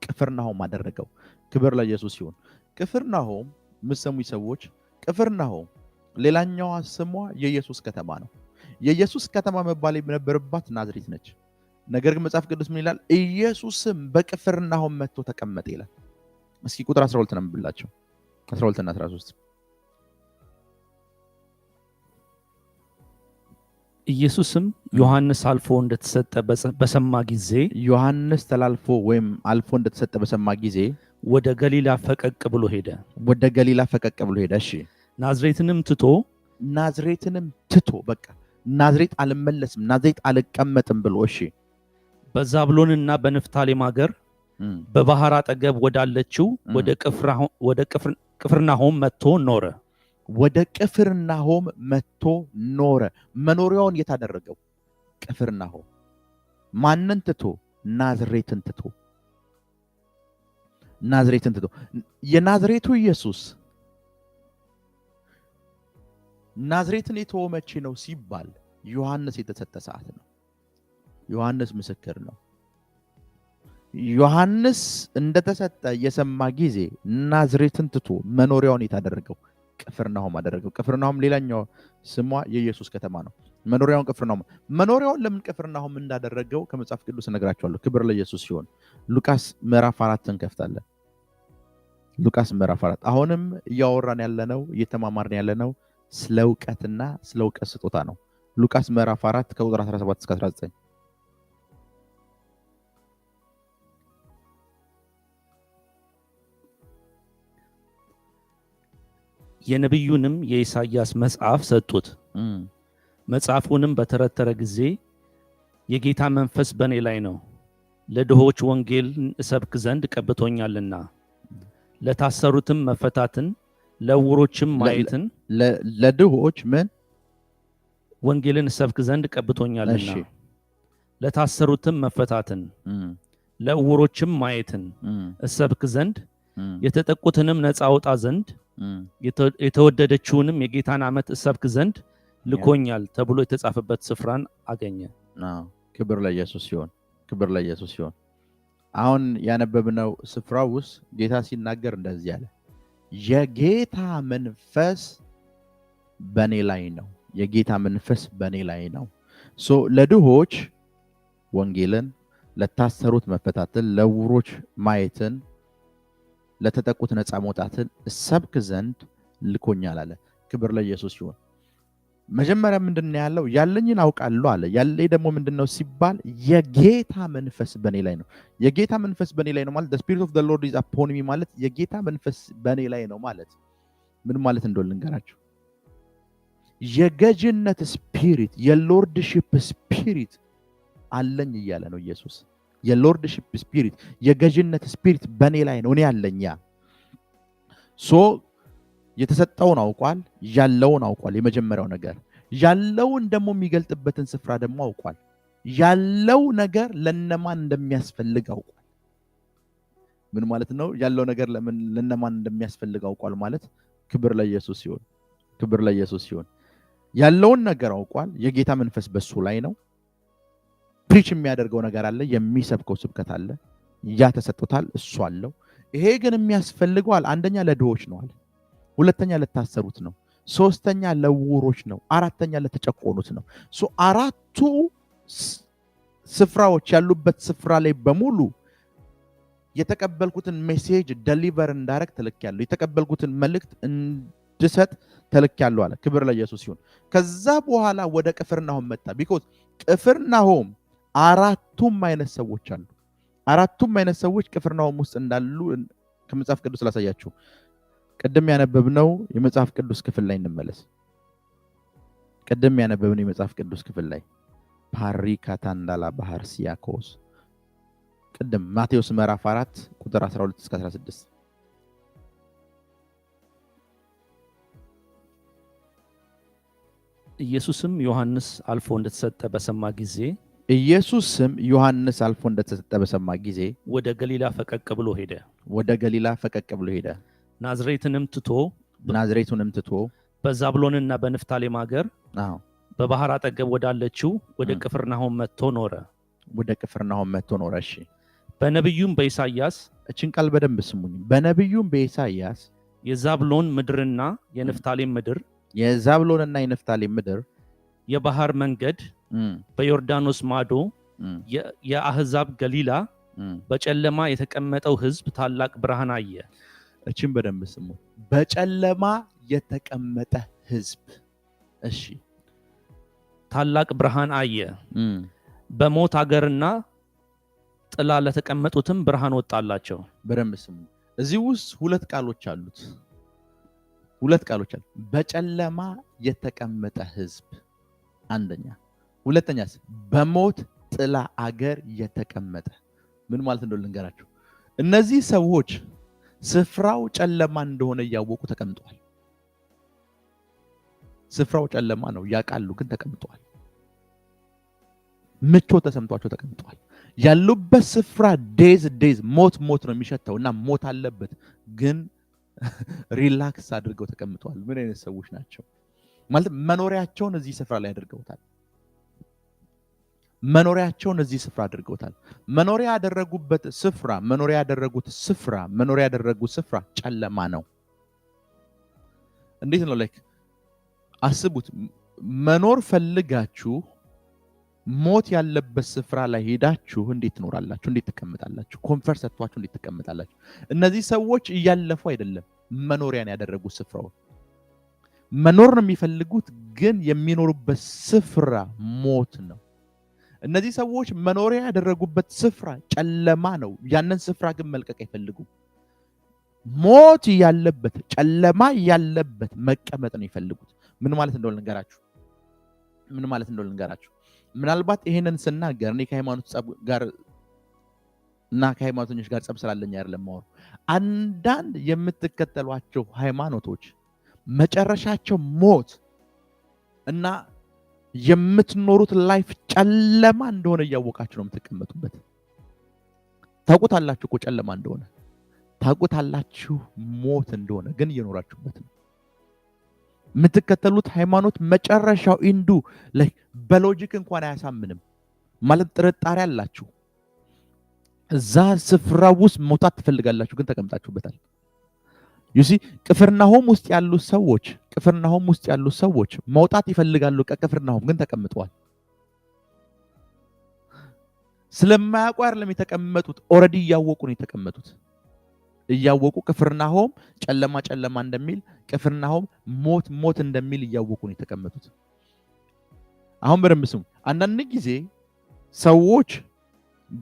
ቅፍርናሆም አደረገው። ክብር ለኢየሱስ ይሁን። ቅፍርናሆም የምትሰሙኝ ሰዎች፣ ቅፍርናሆም ሌላኛዋ ስሟ የኢየሱስ ከተማ ነው። የኢየሱስ ከተማ መባል የነበረባት ናዝሬት ነች። ነገር ግን መጽሐፍ ቅዱስ ምን ይላል? ኢየሱስም በቅፍርናሆም መጥቶ ተቀመጠ ይላል። እስኪ ቁጥር 12 ነው ብላችሁ 12 እና 13 ኢየሱስም ዮሐንስ አልፎ እንደተሰጠ በሰማ ጊዜ ዮሐንስ ተላልፎ ወይም አልፎ እንደተሰጠ በሰማ ጊዜ ወደ ገሊላ ፈቀቅ ብሎ ሄደ። ወደ ገሊላ ፈቀቅ ብሎ ሄደ። እሺ ናዝሬትንም ትቶ በቃ ናዝሬት አልመለስም፣ ናዝሬት አልቀመጥም ብሎ እሺ በዛብሎንና በንፍታሌም ሀገር በባህር አጠገብ ወዳለችው ወደ ቅፍርናሆም መጥቶ ኖረ። ወደ ቅፍርናሆም መጥቶ ኖረ። መኖሪያውን የታደረገው ቅፍርናሆም። ማንን ትቶ? ናዝሬትን ትቶ። ናዝሬትን ትቶ የናዝሬቱ ኢየሱስ ናዝሬትን የተወው መቼ ነው ሲባል ዮሐንስ የተሰጠ ሰዓት ነው። ዮሐንስ ምስክር ነው። ዮሐንስ እንደተሰጠ የሰማ ጊዜ ናዝሬትን ትቶ መኖሪያውን የታደረገው ቅፍርናሆም አደረገው። ቅፍርናሆም ሌላኛው ስሟ የኢየሱስ ከተማ ነው። መኖሪያውን ቅፍርናሆም። መኖሪያውን ለምን ቅፍርናሆም እንዳደረገው ከመጽሐፍ ቅዱስ እነግራችኋለሁ። ክብር ለኢየሱስ ሲሆን ሉቃስ ምዕራፍ 4 እንከፍታለን። ሉቃስ ምዕራፍ 4 አሁንም እያወራን ያለነው እየተማማርን ያለነው ስለ እውቀትና ስለ እውቀት ስጦታ ነው። ሉቃስ ምዕራፍ 4 ከቁጥር 17 እስከ 19 የነቢዩንም የኢሳይያስ መጽሐፍ ሰጡት። መጽሐፉንም በተረተረ ጊዜ የጌታ መንፈስ በእኔ ላይ ነው፣ ለድሆች ወንጌልን እሰብክ ዘንድ ቀብቶኛልና፣ ለታሰሩትም መፈታትን፣ ለዕውሮችም ማየትን። ለድሆች ምን? ወንጌልን እሰብክ ዘንድ ቀብቶኛልና፣ ለታሰሩትም መፈታትን፣ ለዕውሮችም ማየትን እሰብክ ዘንድ፣ የተጠቁትንም ነፃ አውጣ ዘንድ፣ የተወደደችውንም የጌታን ዓመት እሰብክ ዘንድ ልኮኛል ተብሎ የተጻፈበት ስፍራን አገኘ። ክብር ለኢየሱስ ሲሆን፣ ክብር ለኢየሱስ ሲሆን፣ አሁን ያነበብነው ስፍራ ውስጥ ጌታ ሲናገር እንደዚህ ያለ የጌታ መንፈስ በኔ ላይ ነው። የጌታ መንፈስ በኔ ላይ ነው። ለድሆች ወንጌልን፣ ለታሰሩት መፈታትን፣ ለዕውሮች ማየትን፣ ለተጠቁት ነፃ መውጣትን እሰብክ ዘንድ ልኮኛል አለ። ክብር ለኢየሱስ ሲሆን መጀመሪያ ምንድነው ያለው? ያለኝን አውቃለሁ አለ። ያለኝ ደግሞ ምንድነው ሲባል የጌታ መንፈስ በኔ ላይ ነው። የጌታ መንፈስ በኔ ላይ ነው ማለት the spirit of the Lord is upon me ማለት የጌታ መንፈስ በኔ ላይ ነው ማለት ምን ማለት እንደሆነ ልንገራችሁ። የገዥነት ስፒሪት፣ የሎርድሺፕ ስፒሪት አለኝ እያለ ነው ኢየሱስ። የሎርድሺፕ ስፒሪት፣ የገዥነት ስፒሪት በኔ ላይ ነው። እኔ ያለኝ የተሰጠውን አውቋል፣ ያለውን አውቋል። የመጀመሪያው ነገር ያለውን ደግሞ የሚገልጥበትን ስፍራ ደግሞ አውቋል። ያለው ነገር ለነማን እንደሚያስፈልግ አውቋል። ምን ማለት ነው? ያለው ነገር ለነማን እንደሚያስፈልግ አውቋል ማለት ክብር ለኢየሱስ ሲሆን፣ ክብር ለኢየሱስ ሲሆን ያለውን ነገር አውቋል። የጌታ መንፈስ በሱ ላይ ነው። ፕሪች የሚያደርገው ነገር አለ፣ የሚሰብከው ስብከት አለ፣ ያ ተሰጥቶታል፣ እሱ አለው። ይሄ ግን የሚያስፈልገው አንደኛ ለድሆች ነው አለ፣ ሁለተኛ ለታሰሩት ነው፣ ሶስተኛ ለዕውሮች ነው፣ አራተኛ ለተጨቆኑት ነው። አራቱ ስፍራዎች ያሉበት ስፍራ ላይ በሙሉ የተቀበልኩትን ሜሴጅ ደሊቨር እንዳረግ ተልኬያለሁ፣ የተቀበልኩትን መልእክት እንድሰጥ ተልኬያለሁ አለ። ክብር ለኢየሱስ ይሁን። ከዛ በኋላ ወደ ቅፍርናሆም መጣ። ቢኮዝ ቅፍርናሆም አራቱም አይነት ሰዎች አሉ። አራቱም አይነት ሰዎች ቅፍርናሆም ውስጥ እንዳሉ ከመጽሐፍ ቅዱስ ላሳያችሁ። ቅድም ያነበብነው የመጽሐፍ ቅዱስ ክፍል ላይ እንመለስ። ቅድም ያነበብነው የመጽሐፍ ቅዱስ ክፍል ላይ ፓሪካታንዳላ ባህር ሲያኮስ ቅድም ማቴዎስ ምዕራፍ 4 ቁጥር 12 እስከ 16 ኢየሱስም ዮሐንስ አልፎ እንደተሰጠ በሰማ ጊዜ ወደ ገሊላ ፈቀቅ ብሎ ሄደ። ናዝሬቱንም ትቶ በዛብሎንና በንፍታሌም ሀገር በባህር አጠገብ ወዳለችው ወደ ቅፍርናሆም መጥቶ ኖረ። እሺ በነቢዩም በኢሳይያስ እችን ቃል በደንብ ስሙኝ። በነቢዩም በኢሳይያስ የዛብሎን ምድርና የንፍታሌም ምድር የባህር መንገድ በዮርዳኖስ ማዶ የአህዛብ ገሊላ በጨለማ የተቀመጠው ሕዝብ ታላቅ ብርሃን አየ። እችን በደንብ ስሙ። በጨለማ የተቀመጠ ሕዝብ። እሺ ታላቅ ብርሃን አየ፣ በሞት አገርና ጥላ ለተቀመጡትም ብርሃን ወጣላቸው። በደንብ ስሙ። እዚህ ውስጥ ሁለት ቃሎች አሉት። ሁለት ቃሎች አሉ። በጨለማ የተቀመጠ ህዝብ አንደኛ፣ ሁለተኛስ በሞት ጥላ አገር የተቀመጠ። ምን ማለት እንደሆነ ልንገራችሁ። እነዚህ ሰዎች ስፍራው ጨለማ እንደሆነ እያወቁ ተቀምጠዋል። ስፍራው ጨለማ ነው ያውቃሉ፣ ግን ተቀምጠዋል። ምቾት ተሰምቷቸው ተቀምጠዋል። ያሉበት ስፍራ ዴዝ ሞት ነው የሚሸተው እና ሞት አለበት፣ ግን ሪላክስ አድርገው ተቀምጠዋል። ምን አይነት ሰዎች ናቸው? ማለት መኖሪያቸውን እዚህ ስፍራ ላይ አድርገውታል። መኖሪያቸውን እዚህ ስፍራ አድርገውታል። መኖሪያ ያደረጉት ስፍራ ጨለማ ነው። እንዴት ነው? ላይክ አስቡት። መኖር ፈልጋችሁ ሞት ያለበት ስፍራ ላይ ሄዳችሁ እንዴት ትኖራላችሁ? እንዴት ትቀመጣላችሁ? ኮንፈርት ሰጥቷችሁ እንዴት ትቀመጣላችሁ? እነዚህ ሰዎች እያለፉ አይደለም መኖሪያን ያደረጉት ስፍራውን። መኖር ነው የሚፈልጉት፣ ግን የሚኖሩበት ስፍራ ሞት ነው። እነዚህ ሰዎች መኖሪያ ያደረጉበት ስፍራ ጨለማ ነው። ያንን ስፍራ ግን መልቀቅ አይፈልጉም። ሞት ያለበት ጨለማ ያለበት መቀመጥ ነው የሚፈልጉት። ምን ማለት እንደሆነ ልንገራችሁ። ምናልባት ይሄንን ስናገር እኔ ከሃይማኖተኞች ጋር ጸብ ስላለኝ አይደለም ማወራው። አንዳንድ የምትከተሏቸው ሃይማኖቶች መጨረሻቸው ሞት እና የምትኖሩት ላይፍ ጨለማ እንደሆነ እያወቃችሁ ነው የምትቀመጡበት። ታውቁታላችሁ እኮ ጨለማ እንደሆነ፣ ታውቁታላችሁ ሞት እንደሆነ፣ ግን እየኖራችሁበት ነው። የምትከተሉት ሃይማኖት መጨረሻው ኢንዱ ላይ በሎጂክ እንኳን አያሳምንም። ማለት ጥርጣሬ አላችሁ። እዛ ስፍራ ውስጥ መውጣት ትፈልጋላችሁ፣ ግን ተቀምጣችሁበታል። ዩሲ ቅፍርናሆም ውስጥ ያሉ ሰዎች መውጣት ይፈልጋሉ ከቅፍርናሆም፣ ግን ተቀምጠዋል። ስለማያውቁ አይደለም የተቀመጡት፣ ኦልሬዲ እያወቁ ነው የተቀመጡት። እያወቁ ቅፍርናሆም ጨለማ እንደሚል፣ ቅፍርናሆም ሞት እንደሚል እያወቁ ነው የተቀመጡት። አሁን በደንብ ስሙ። አንዳንድ ጊዜ ሰዎች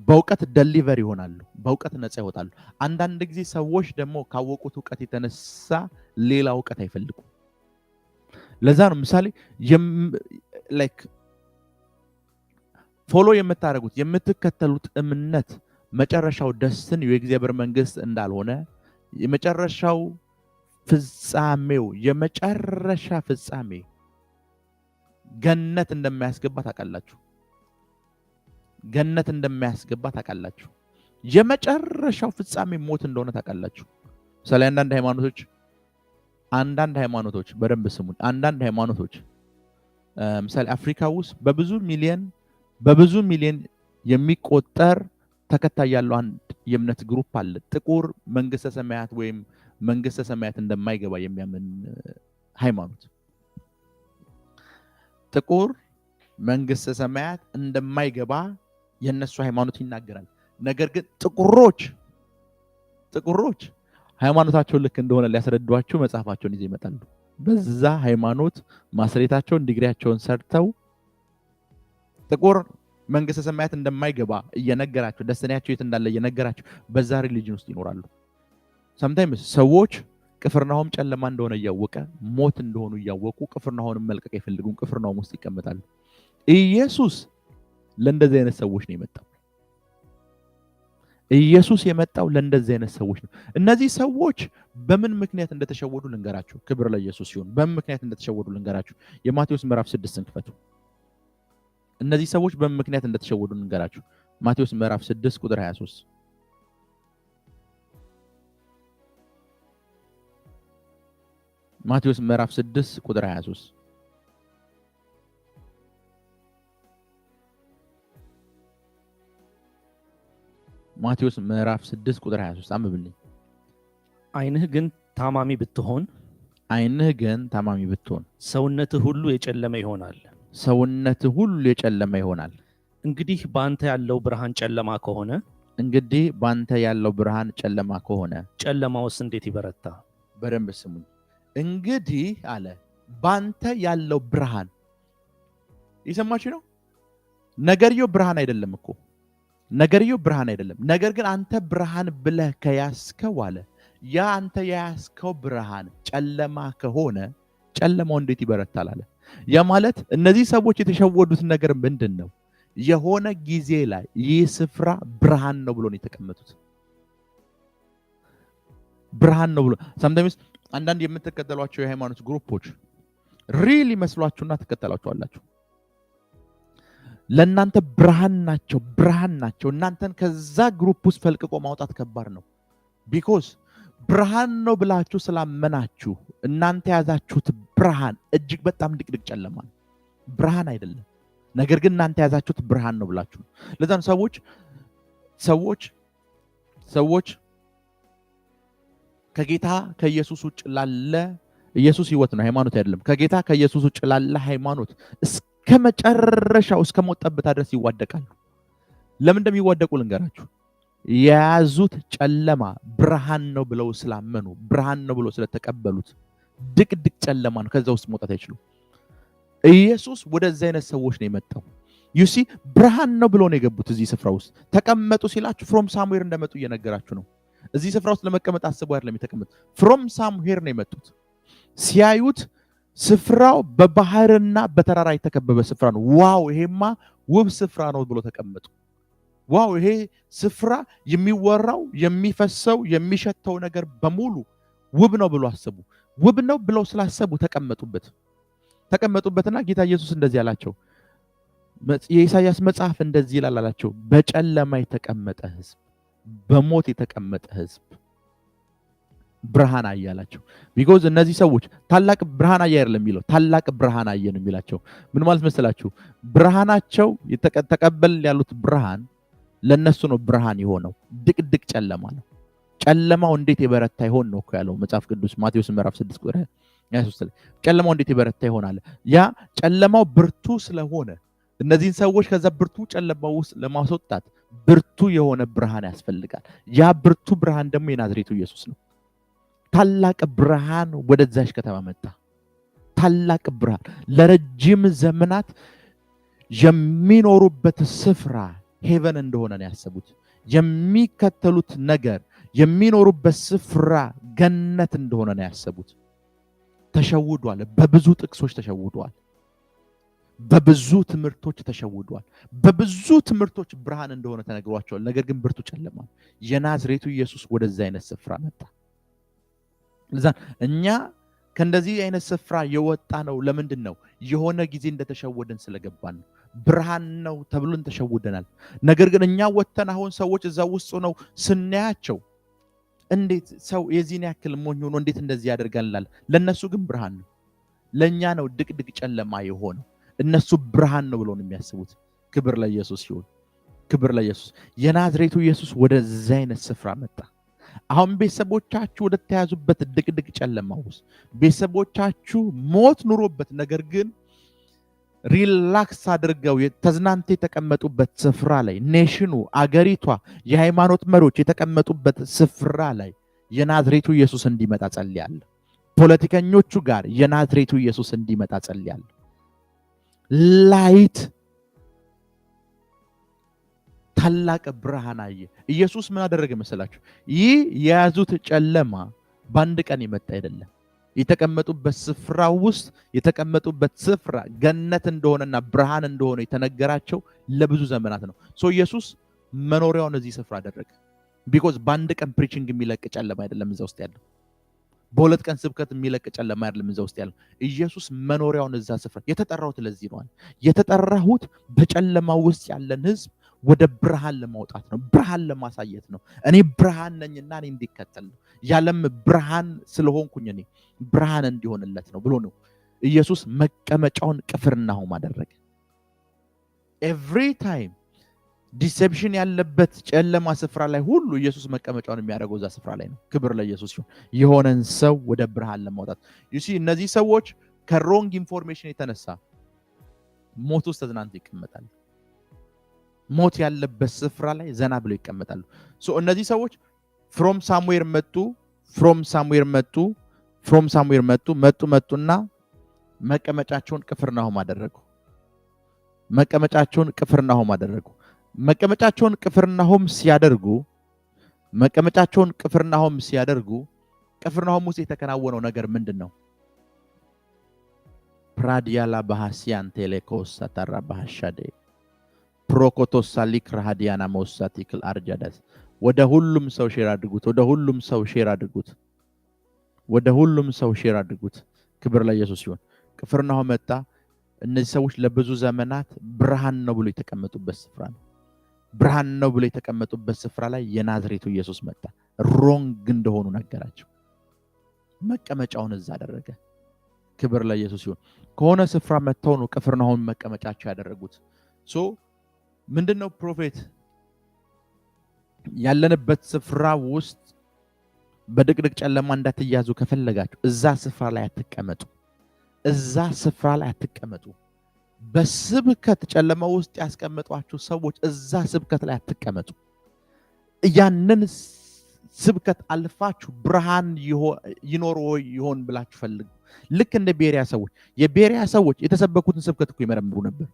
በእውቀት ደሊቨር ይሆናሉ፣ በእውቀት ነፃ ይወጣሉ። አንዳንድ ጊዜ ሰዎች ደግሞ ካወቁት እውቀት የተነሳ ሌላ እውቀት አይፈልጉም። ለዛ ነው ምሳሌ ላይክ ፎሎ የምትከተሉት እምነት መጨረሻው ደስትን የእግዚአብሔር መንግስት እንዳልሆነ፣ የመጨረሻው ፍጻሜ ገነት እንደማያስገባ ታውቃላችሁ። የመጨረሻው ፍጻሜ ሞት እንደሆነ ታውቃላችሁ። ምሳሌ አንዳንድ ሃይማኖቶች በደንብ ስሙን። አንዳንድ ሃይማኖቶች ምሳሌ አፍሪካ ውስጥ በብዙ ሚሊዮን የሚቆጠር ተከታይ ያለው አንድ የእምነት ግሩፕ አለ። ጥቁር መንግስተ ሰማያት ወይም መንግስተ ሰማያት እንደማይገባ የሚያምን ሃይማኖት። ጥቁር መንግስተ ሰማያት እንደማይገባ የነሱ ሃይማኖት ይናገራል። ነገር ግን ጥቁሮች ሃይማኖታቸውን ልክ እንደሆነ ሊያስረዷቸው መጽሐፋቸውን ይዘው ይመጣሉ። በዛ ሃይማኖት ማስሬታቸውን ዲግሪያቸውን ሰርተው ጥቁር መንግስተ ሰማያት እንደማይገባ እየነገራቸው፣ ደስተኛቸው የት እንዳለ እየነገራቸው በዛ ሪሊጅን ውስጥ ይኖራሉ። ሰምታይምስ ሰዎች ቅፍርናሆም ጨለማ እንደሆነ እያወቀ ሞት እንደሆኑ እያወቁ ቅፍርናሆምን መልቀቅ አይፈልጉም። ቅፍርናሆም ውስጥ ይቀመጣሉ። ኢየሱስ ለእንደዚህ አይነት ሰዎች ነው የመጣው። ኢየሱስ የመጣው ለእንደዚህ አይነት ሰዎች ነው። እነዚህ ሰዎች በምን ምክንያት እንደተሸወዱ ልንገራችሁ። ክብር ለኢየሱስ ይሁን። በምን ምክንያት እንደተሸወዱ ልንገራችሁ። የማቴዎስ ምዕራፍ 6ን ክፈቱ። እነዚህ ሰዎች በምን ምክንያት እንደተሸወዱ ልንገራችሁ። ማቴዎስ ምዕራፍ 6 ቁጥር 23 ማቴዎስ ምዕራፍ 6 ቁጥር 23 ማቴዎስ ምዕራፍ 6 ቁጥር 23 አንብብልኝ። ዓይንህ ግን ታማሚ ብትሆን ሰውነትህ ሁሉ የጨለመ ይሆናል። እንግዲህ በአንተ ያለው ብርሃን ጨለማ ከሆነ ጨለማውስ እንዴት ይበረታ? በደንብ ስሙኝ። እንግዲህ አለ ባንተ ያለው ብርሃን ይሰማችሁ ነው። ነገርየው ብርሃን አይደለም እኮ ነገርየው ብርሃን አይደለም። ነገር ግን አንተ ብርሃን ብለህ ከያዝከው አለ ያ አንተ የያዝከው ብርሃን ጨለማ ከሆነ ጨለማው እንዴት ይበረታል አለ። ያ ማለት እነዚህ ሰዎች የተሸወዱት ነገር ምንድን ነው? የሆነ ጊዜ ላይ ይህ ስፍራ ብርሃን ነው ብሎ ነው የተቀመጡት። ብርሃን ነው ብሎ sometimes አንዳንድ የምትከተሏቸው የሃይማኖት ግሩፖች ሪል ይመስሏችሁና ትከተላችኋላችሁ። ለእናንተ ብርሃን ናቸው። እናንተን ከዛ ግሩፕ ውስጥ ፈልቅቆ ማውጣት ከባድ ነው። ቢኮዝ ብርሃን ነው ብላችሁ ስላመናችሁ እናንተ ያዛችሁት ብርሃን እጅግ በጣም ድቅድቅ ጨለማ ነው። ብርሃን አይደለም። ነገር ግን እናንተ ያዛችሁት ብርሃን ነው ብላችሁ ነው። ለዛ ነው ሰዎች ከጌታ ከኢየሱስ ውጭ ላለ ኢየሱስ ህይወት ነው፣ ሃይማኖት አይደለም። ከጌታ ከኢየሱስ ውጭ ላለ ሃይማኖት እስከ መጨረሻው እስከ ሞት ጠብታ ድረስ ይዋደቃሉ። ለምን እንደሚዋደቁ ልንገራችሁ። የያዙት ጨለማ ብርሃን ነው ብለው ስላመኑ፣ ብርሃን ነው ብለው ስለተቀበሉት ድቅድቅ ጨለማ ነው። ከዛ ውስጥ መውጣት አይችሉም። ኢየሱስ ወደዚህ አይነት ሰዎች ነው የመጣው። ዩሲ ብርሃን ነው ብለው ነው የገቡት። እዚህ ስፍራ ውስጥ ተቀመጡ ሲላችሁ ፍሮም ሳምዌር እንደመጡ እየነገራችሁ ነው። እዚህ ስፍራ ውስጥ ለመቀመጥ አስበው አይደለም የተቀመጡት፣ ፍሮም ሳምዌር ነው የመጡት። ሲያዩት ስፍራው በባህርና በተራራ የተከበበ ስፍራ ነው። ዋው ይሄማ ውብ ስፍራ ነው ብሎ ተቀመጡ። ዋው ይሄ ስፍራ የሚወራው የሚፈሰው የሚሸተው ነገር በሙሉ ውብ ነው ብሎ አሰቡ። ውብ ነው ብለው ስላሰቡ ተቀመጡበትና ጌታ ኢየሱስ እንደዚህ አላቸው። የኢሳይያስ መጽሐፍ እንደዚህ ይላል አላቸው፣ በጨለማ የተቀመጠ ሕዝብ፣ በሞት የተቀመጠ ሕዝብ ብርሃን አየ አላቸው። ቢኮዝ እነዚህ ሰዎች ታላቅ ብርሃን አየ አይደለም የሚለው ታላቅ ብርሃን አየ ነው የሚላቸው። ምን ማለት መሰላችሁ? ብርሃናቸው ተቀበል ያሉት ብርሃን ለነሱ ነው ብርሃን የሆነው። ድቅድቅ ጨለማ ነው። ጨለማው እንዴት የበረታ ይሆን ነው እኮ ያለው መጽሐፍ ቅዱስ ማቴዎስ ምዕራፍ 6 ቁጥር 23 ላይ ጨለማው እንዴት የበረታ ይሆናል? ያ ጨለማው ብርቱ ስለሆነ እነዚህን ሰዎች ከዛ ብርቱ ጨለማ ውስጥ ለማስወጣት ብርቱ የሆነ ብርሃን ያስፈልጋል። ያ ብርቱ ብርሃን ደግሞ የናዝሬቱ ኢየሱስ ነው። ታላቅ ብርሃን ወደዛች ከተማ መጣ። ታላቅ ብርሃን ለረጅም ዘመናት የሚኖሩበት ስፍራ ሄቨን እንደሆነ ነው ያሰቡት። የሚከተሉት ነገር የሚኖሩበት ስፍራ ገነት እንደሆነ ነው ያሰቡት። ተሸውዷል። በብዙ ጥቅሶች ተሸውዷል። በብዙ ትምህርቶች ተሸውዷል። በብዙ ትምህርቶች ብርሃን እንደሆነ ተነግሯቸዋል። ነገር ግን ብርቱ ጨለማ። የናዝሬቱ ኢየሱስ ወደዛ አይነት ስፍራ መጣ። ለዛ እኛ ከእንደዚህ አይነት ስፍራ የወጣ ነው። ለምንድን ነው? የሆነ ጊዜ እንደተሸወደን ስለገባን ነው። ብርሃን ነው ተብሎን ተሸውደናል። ነገር ግን እኛ ወጥተን አሁን ሰዎች እዛ ውስጥ ነው ስናያቸው እንዴት ሰው የዚህን ያክል ሞኝ ሆኖ እንዴት እንደዚህ ያደርጋል? ለነሱ ግን ብርሃን ነው። ለኛ ነው ድቅድቅ ጨለማ የሆነው። እነሱ ብርሃን ነው ብሎ ነው የሚያስቡት። ክብር ለኢየሱስ ይሁን። ክብር ለኢየሱስ። የናዝሬቱ ኢየሱስ ወደዛ አይነት ስፍራ መጣ። አሁን ቤተሰቦቻችሁ ወደ ተያዙበት ድቅድቅ ጨለማ ውስጥ ቤተሰቦቻችሁ ሞት ኑሮበት ነገር ግን ሪላክስ አድርገው ተዝናንተው የተቀመጡበት ስፍራ ላይ ኔሽኑ፣ አገሪቷ፣ የሃይማኖት መሪዎች የተቀመጡበት ስፍራ ላይ የናዝሬቱ ኢየሱስ እንዲመጣ ጸልያለሁ። ፖለቲከኞቹ ጋር የናዝሬቱ ኢየሱስ እንዲመጣ ጸልያለሁ። ላይት ታላቅ ብርሃን አየ። ኢየሱስ ምን አደረገ መሰላችሁ? ይህ የያዙት ጨለማ በአንድ ቀን የመጣ አይደለም። የተቀመጡበት ስፍራ ውስጥ የተቀመጡበት ስፍራ ገነት እንደሆነና ብርሃን እንደሆነ የተነገራቸው ለብዙ ዘመናት ነው። ኢየሱስ መኖሪያውን እዚህ ስፍራ አደረገ። ቢኮዝ በአንድ ቀን ፕሪቺንግ የሚለቅ ጨለማ አይደለም እዛ ውስጥ ያለው። በሁለት ቀን ስብከት የሚለቅ ጨለማ አይደለም እዛ ውስጥ ያለው። ኢየሱስ መኖሪያውን እዛ ስፍራ የተጠራሁት ለዚህ ነው። የተጠራሁት በጨለማ ውስጥ ያለን ህዝብ ወደ ብርሃን ለማውጣት ነው። ብርሃን ለማሳየት ነው። እኔ ብርሃን ነኝና እኔ እንዲከተል ነው። ያለም ብርሃን ስለሆንኩኝ እኔ ብርሃን እንዲሆንለት ነው ብሎ ነው ኢየሱስ መቀመጫውን ቅፍርናሆም አደረገ። ኤቭሪ ታይም ዲሴፕሽን ያለበት ጨለማ ስፍራ ላይ ሁሉ ኢየሱስ መቀመጫውን የሚያደርገው እዛ ስፍራ ላይ ነው። ክብር ለኢየሱስ ይሁን። የሆነን ሰው ወደ ብርሃን ለማውጣት ዩሲ እነዚህ ሰዎች ከሮንግ ኢንፎርሜሽን የተነሳ ሞት ውስጥ ተዝናንተው ይቀመጣሉ። ሞት ያለበት ስፍራ ላይ ዘና ብለው ይቀመጣሉ። እነዚህ ሰዎች ፍሮም ሳምዌር መጡና መቀመጫቸውን ቅፍርናሆም አደረጉ። መቀመጫቸውን ቅፍርናሆም አደረጉ። መቀመጫቸውን ቅፍርናሆም ሲያደርጉ ቅፍርናሆም ውስጥ የተከናወነው ነገር ምንድን ነው? ፕራዲያላ ባህሲያን ቴሌኮስ ሳታራ ባህሻዴ ፕሮኮቶስ ሳሊክ ራሃዲያና መውሳቲክል አርጃዳስ ወደ ሁሉም ሰው ሼር አድርጉት። ወደ ሁሉም ሰው ሼር አድርጉት። ክብር ለኢየሱስ ይሁን። ቅፍርናሆም መጣ። እነዚህ ሰዎች ለብዙ ዘመናት ብርሃን ነው ብሎ የተቀመጡበት ስፍራ ላይ የናዝሬቱ ኢየሱስ መጣ። ሮንግ እንደሆኑ ነገራቸው። መቀመጫውን እዛ አደረገ። ክብር ለኢየሱስ ይሁን። ከሆነ ስፍራ መጥተው ነው ቅፍርናሆም መቀመጫቸው ያደረጉት። ምንድነው ፕሮፌት ያለንበት ስፍራ ውስጥ በድቅድቅ ጨለማ እንዳትያዙ ከፈለጋችሁ እዛ ስፍራ ላይ አትቀመጡ። በስብከት ጨለማ ውስጥ ያስቀመጧችሁ ሰዎች እዛ ስብከት ላይ አትቀመጡ። ያንን ስብከት አልፋችሁ ብርሃን ይኖር ይሆን ብላችሁ ፈልጉ። ልክ እንደ የቤሪያ ሰዎች የተሰበኩትን ስብከት እኮ ይመረምሩ ነበር።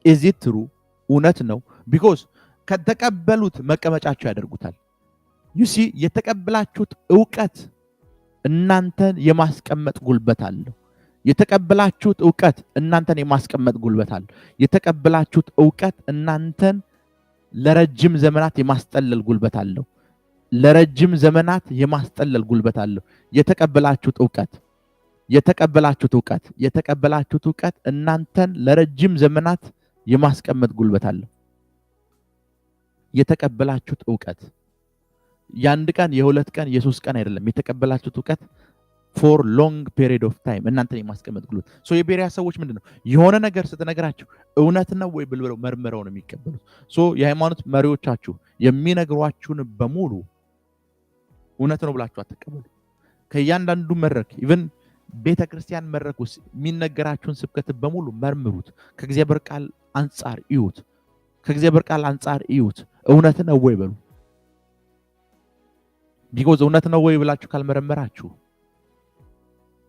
ኢዝ ትሩ እውነት ነው? ቢኮዝ ከተቀበሉት መቀመጫቸው ያደርጉታል። ዩሲ የተቀበላችሁት ዕውቀት እናንተን የማስቀመጥ ጉልበት አለው። የተቀበላችሁት ዕውቀት እናንተን ለረጅም ዘመናት የማስጠለል ጉልበት አለው። የተቀበላችሁት ዕውቀት እናንተን ለረጅም ዘመናት የማስቀመጥ ጉልበት አለው። የተቀበላችሁት ዕውቀት የአንድ ቀን የሁለት ቀን የሶስት ቀን አይደለም። የተቀበላችሁት ዕውቀት ፎር ሎንግ ፔሪድ ኦፍ ታይም እናንተን የማስቀመጥ ጉልበት። የቤሪያ ሰዎች ምንድነው የሆነ ነገር ስትነግራችሁ እውነት ነው ወይ ብለው መርምረው ነው የሚቀበሉት። የሃይማኖት መሪዎቻችሁ የሚነግሯችሁን በሙሉ እውነት ነው ብላችሁ አትቀበሉ። ከእያንዳንዱ መድረክ ኢቭን ቤተክርስቲያን መድረክ ውስጥ የሚነገራችሁን ስብከት በሙሉ መርምሩት። ከእግዚአብሔር ቃል አንጻር እዩት። እውነት ነው ወይ በሉ። ቢኮዝ እውነት ነው ወይ ብላችሁ ካልመረመራችሁ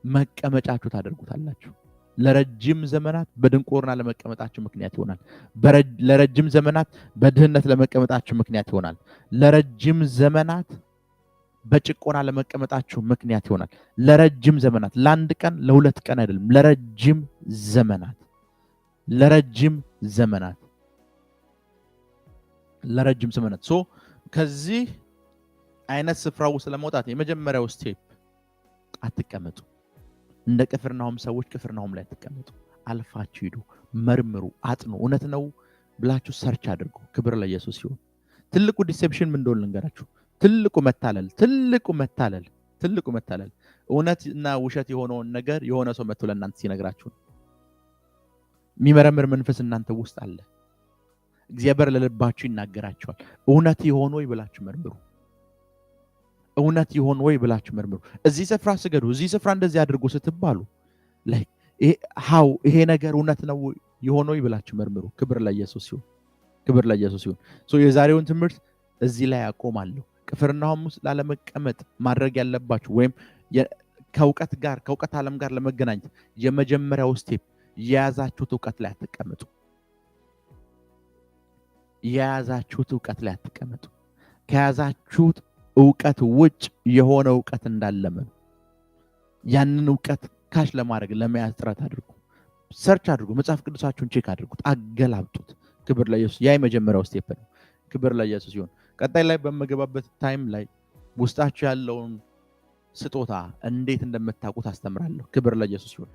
መቀመጫችሁ ታደርጉታላችሁ። ለረጅም ዘመናት በድንቁርና ለመቀመጣችሁ ምክንያት ይሆናል። ለረጅም ዘመናት በድህነት ለመቀመጣችሁ ምክንያት ይሆናል። ለረጅም ዘመናት በጭቆና ለመቀመጣችሁ ምክንያት ይሆናል። ለረጅም ዘመናት፣ ለአንድ ቀን ለሁለት ቀን አይደለም፣ ለረጅም ዘመናት። ከዚህ አይነት ስፍራ ውስጥ ለመውጣት የመጀመሪያው ስቴፕ አትቀመጡ። እንደ ቅፍርናሆም ሰዎች ቅፍርናሆም ላይ አትቀመጡ። አልፋችሁ ሂዱ፣ መርምሩ፣ አጥኑ። እውነት ነው ብላችሁ ሰርች አድርጉ። ክብር ለኢየሱስ ይሁን። ትልቁ ዲሴፕሽን ምን እንደሆነ ልንገራችሁ። ትልቁ መታለል እውነትና ውሸት የሆነውን ነገር የሆነ ሰው መጥቶ ለእናንተ ሲነግራችሁ የሚመረምር መንፈስ እናንተ ውስጥ አለ። እግዚአብሔር ለልባችሁ ይናገራችኋል። እውነት ይሆን ወይ ብላችሁ መርምሩ። እዚህ ስፍራ ስገዱ፣ እዚህ ስፍራ እንደዚህ አድርጎ ስትባሉ ይሄ ነገር እውነት ነው ይሆን ወይ ብላችሁ መርምሩ። ክብር ለኢየሱስ ይሁን። የዛሬውን ትምህርት እዚህ ላይ አቆማለሁ። ቅፍርናሆም ውስጥ ላለመቀመጥ ማድረግ ያለባችሁ ወይም ከእውቀት ዓለም ጋር ለመገናኘት የመጀመሪያው ስቴፕ የያዛችሁት ዕውቀት ላይ አትቀመጡ። ከያዛችሁት ዕውቀት ውጭ የሆነ ዕውቀት እንዳለመኑ ያንን ዕውቀት ካሽ ለመያዝ ጥረት አድርጉ። ሰርች አድርጉ። መጽሐፍ ቅዱሳችሁን ቼክ አድርጉት፣ አገላብጡት። ክብር ለኢየሱስ። ያ የመጀመሪያው ስቴፕ ነው። ክብር ለኢየሱስ ይሁን። ቀጣይ ላይ በመገባበት ታይም ላይ ውስጣችሁ ያለውን ስጦታ እንዴት እንደምታውቁት አስተምራለሁ። ክብር ለኢየሱስ ይሁን።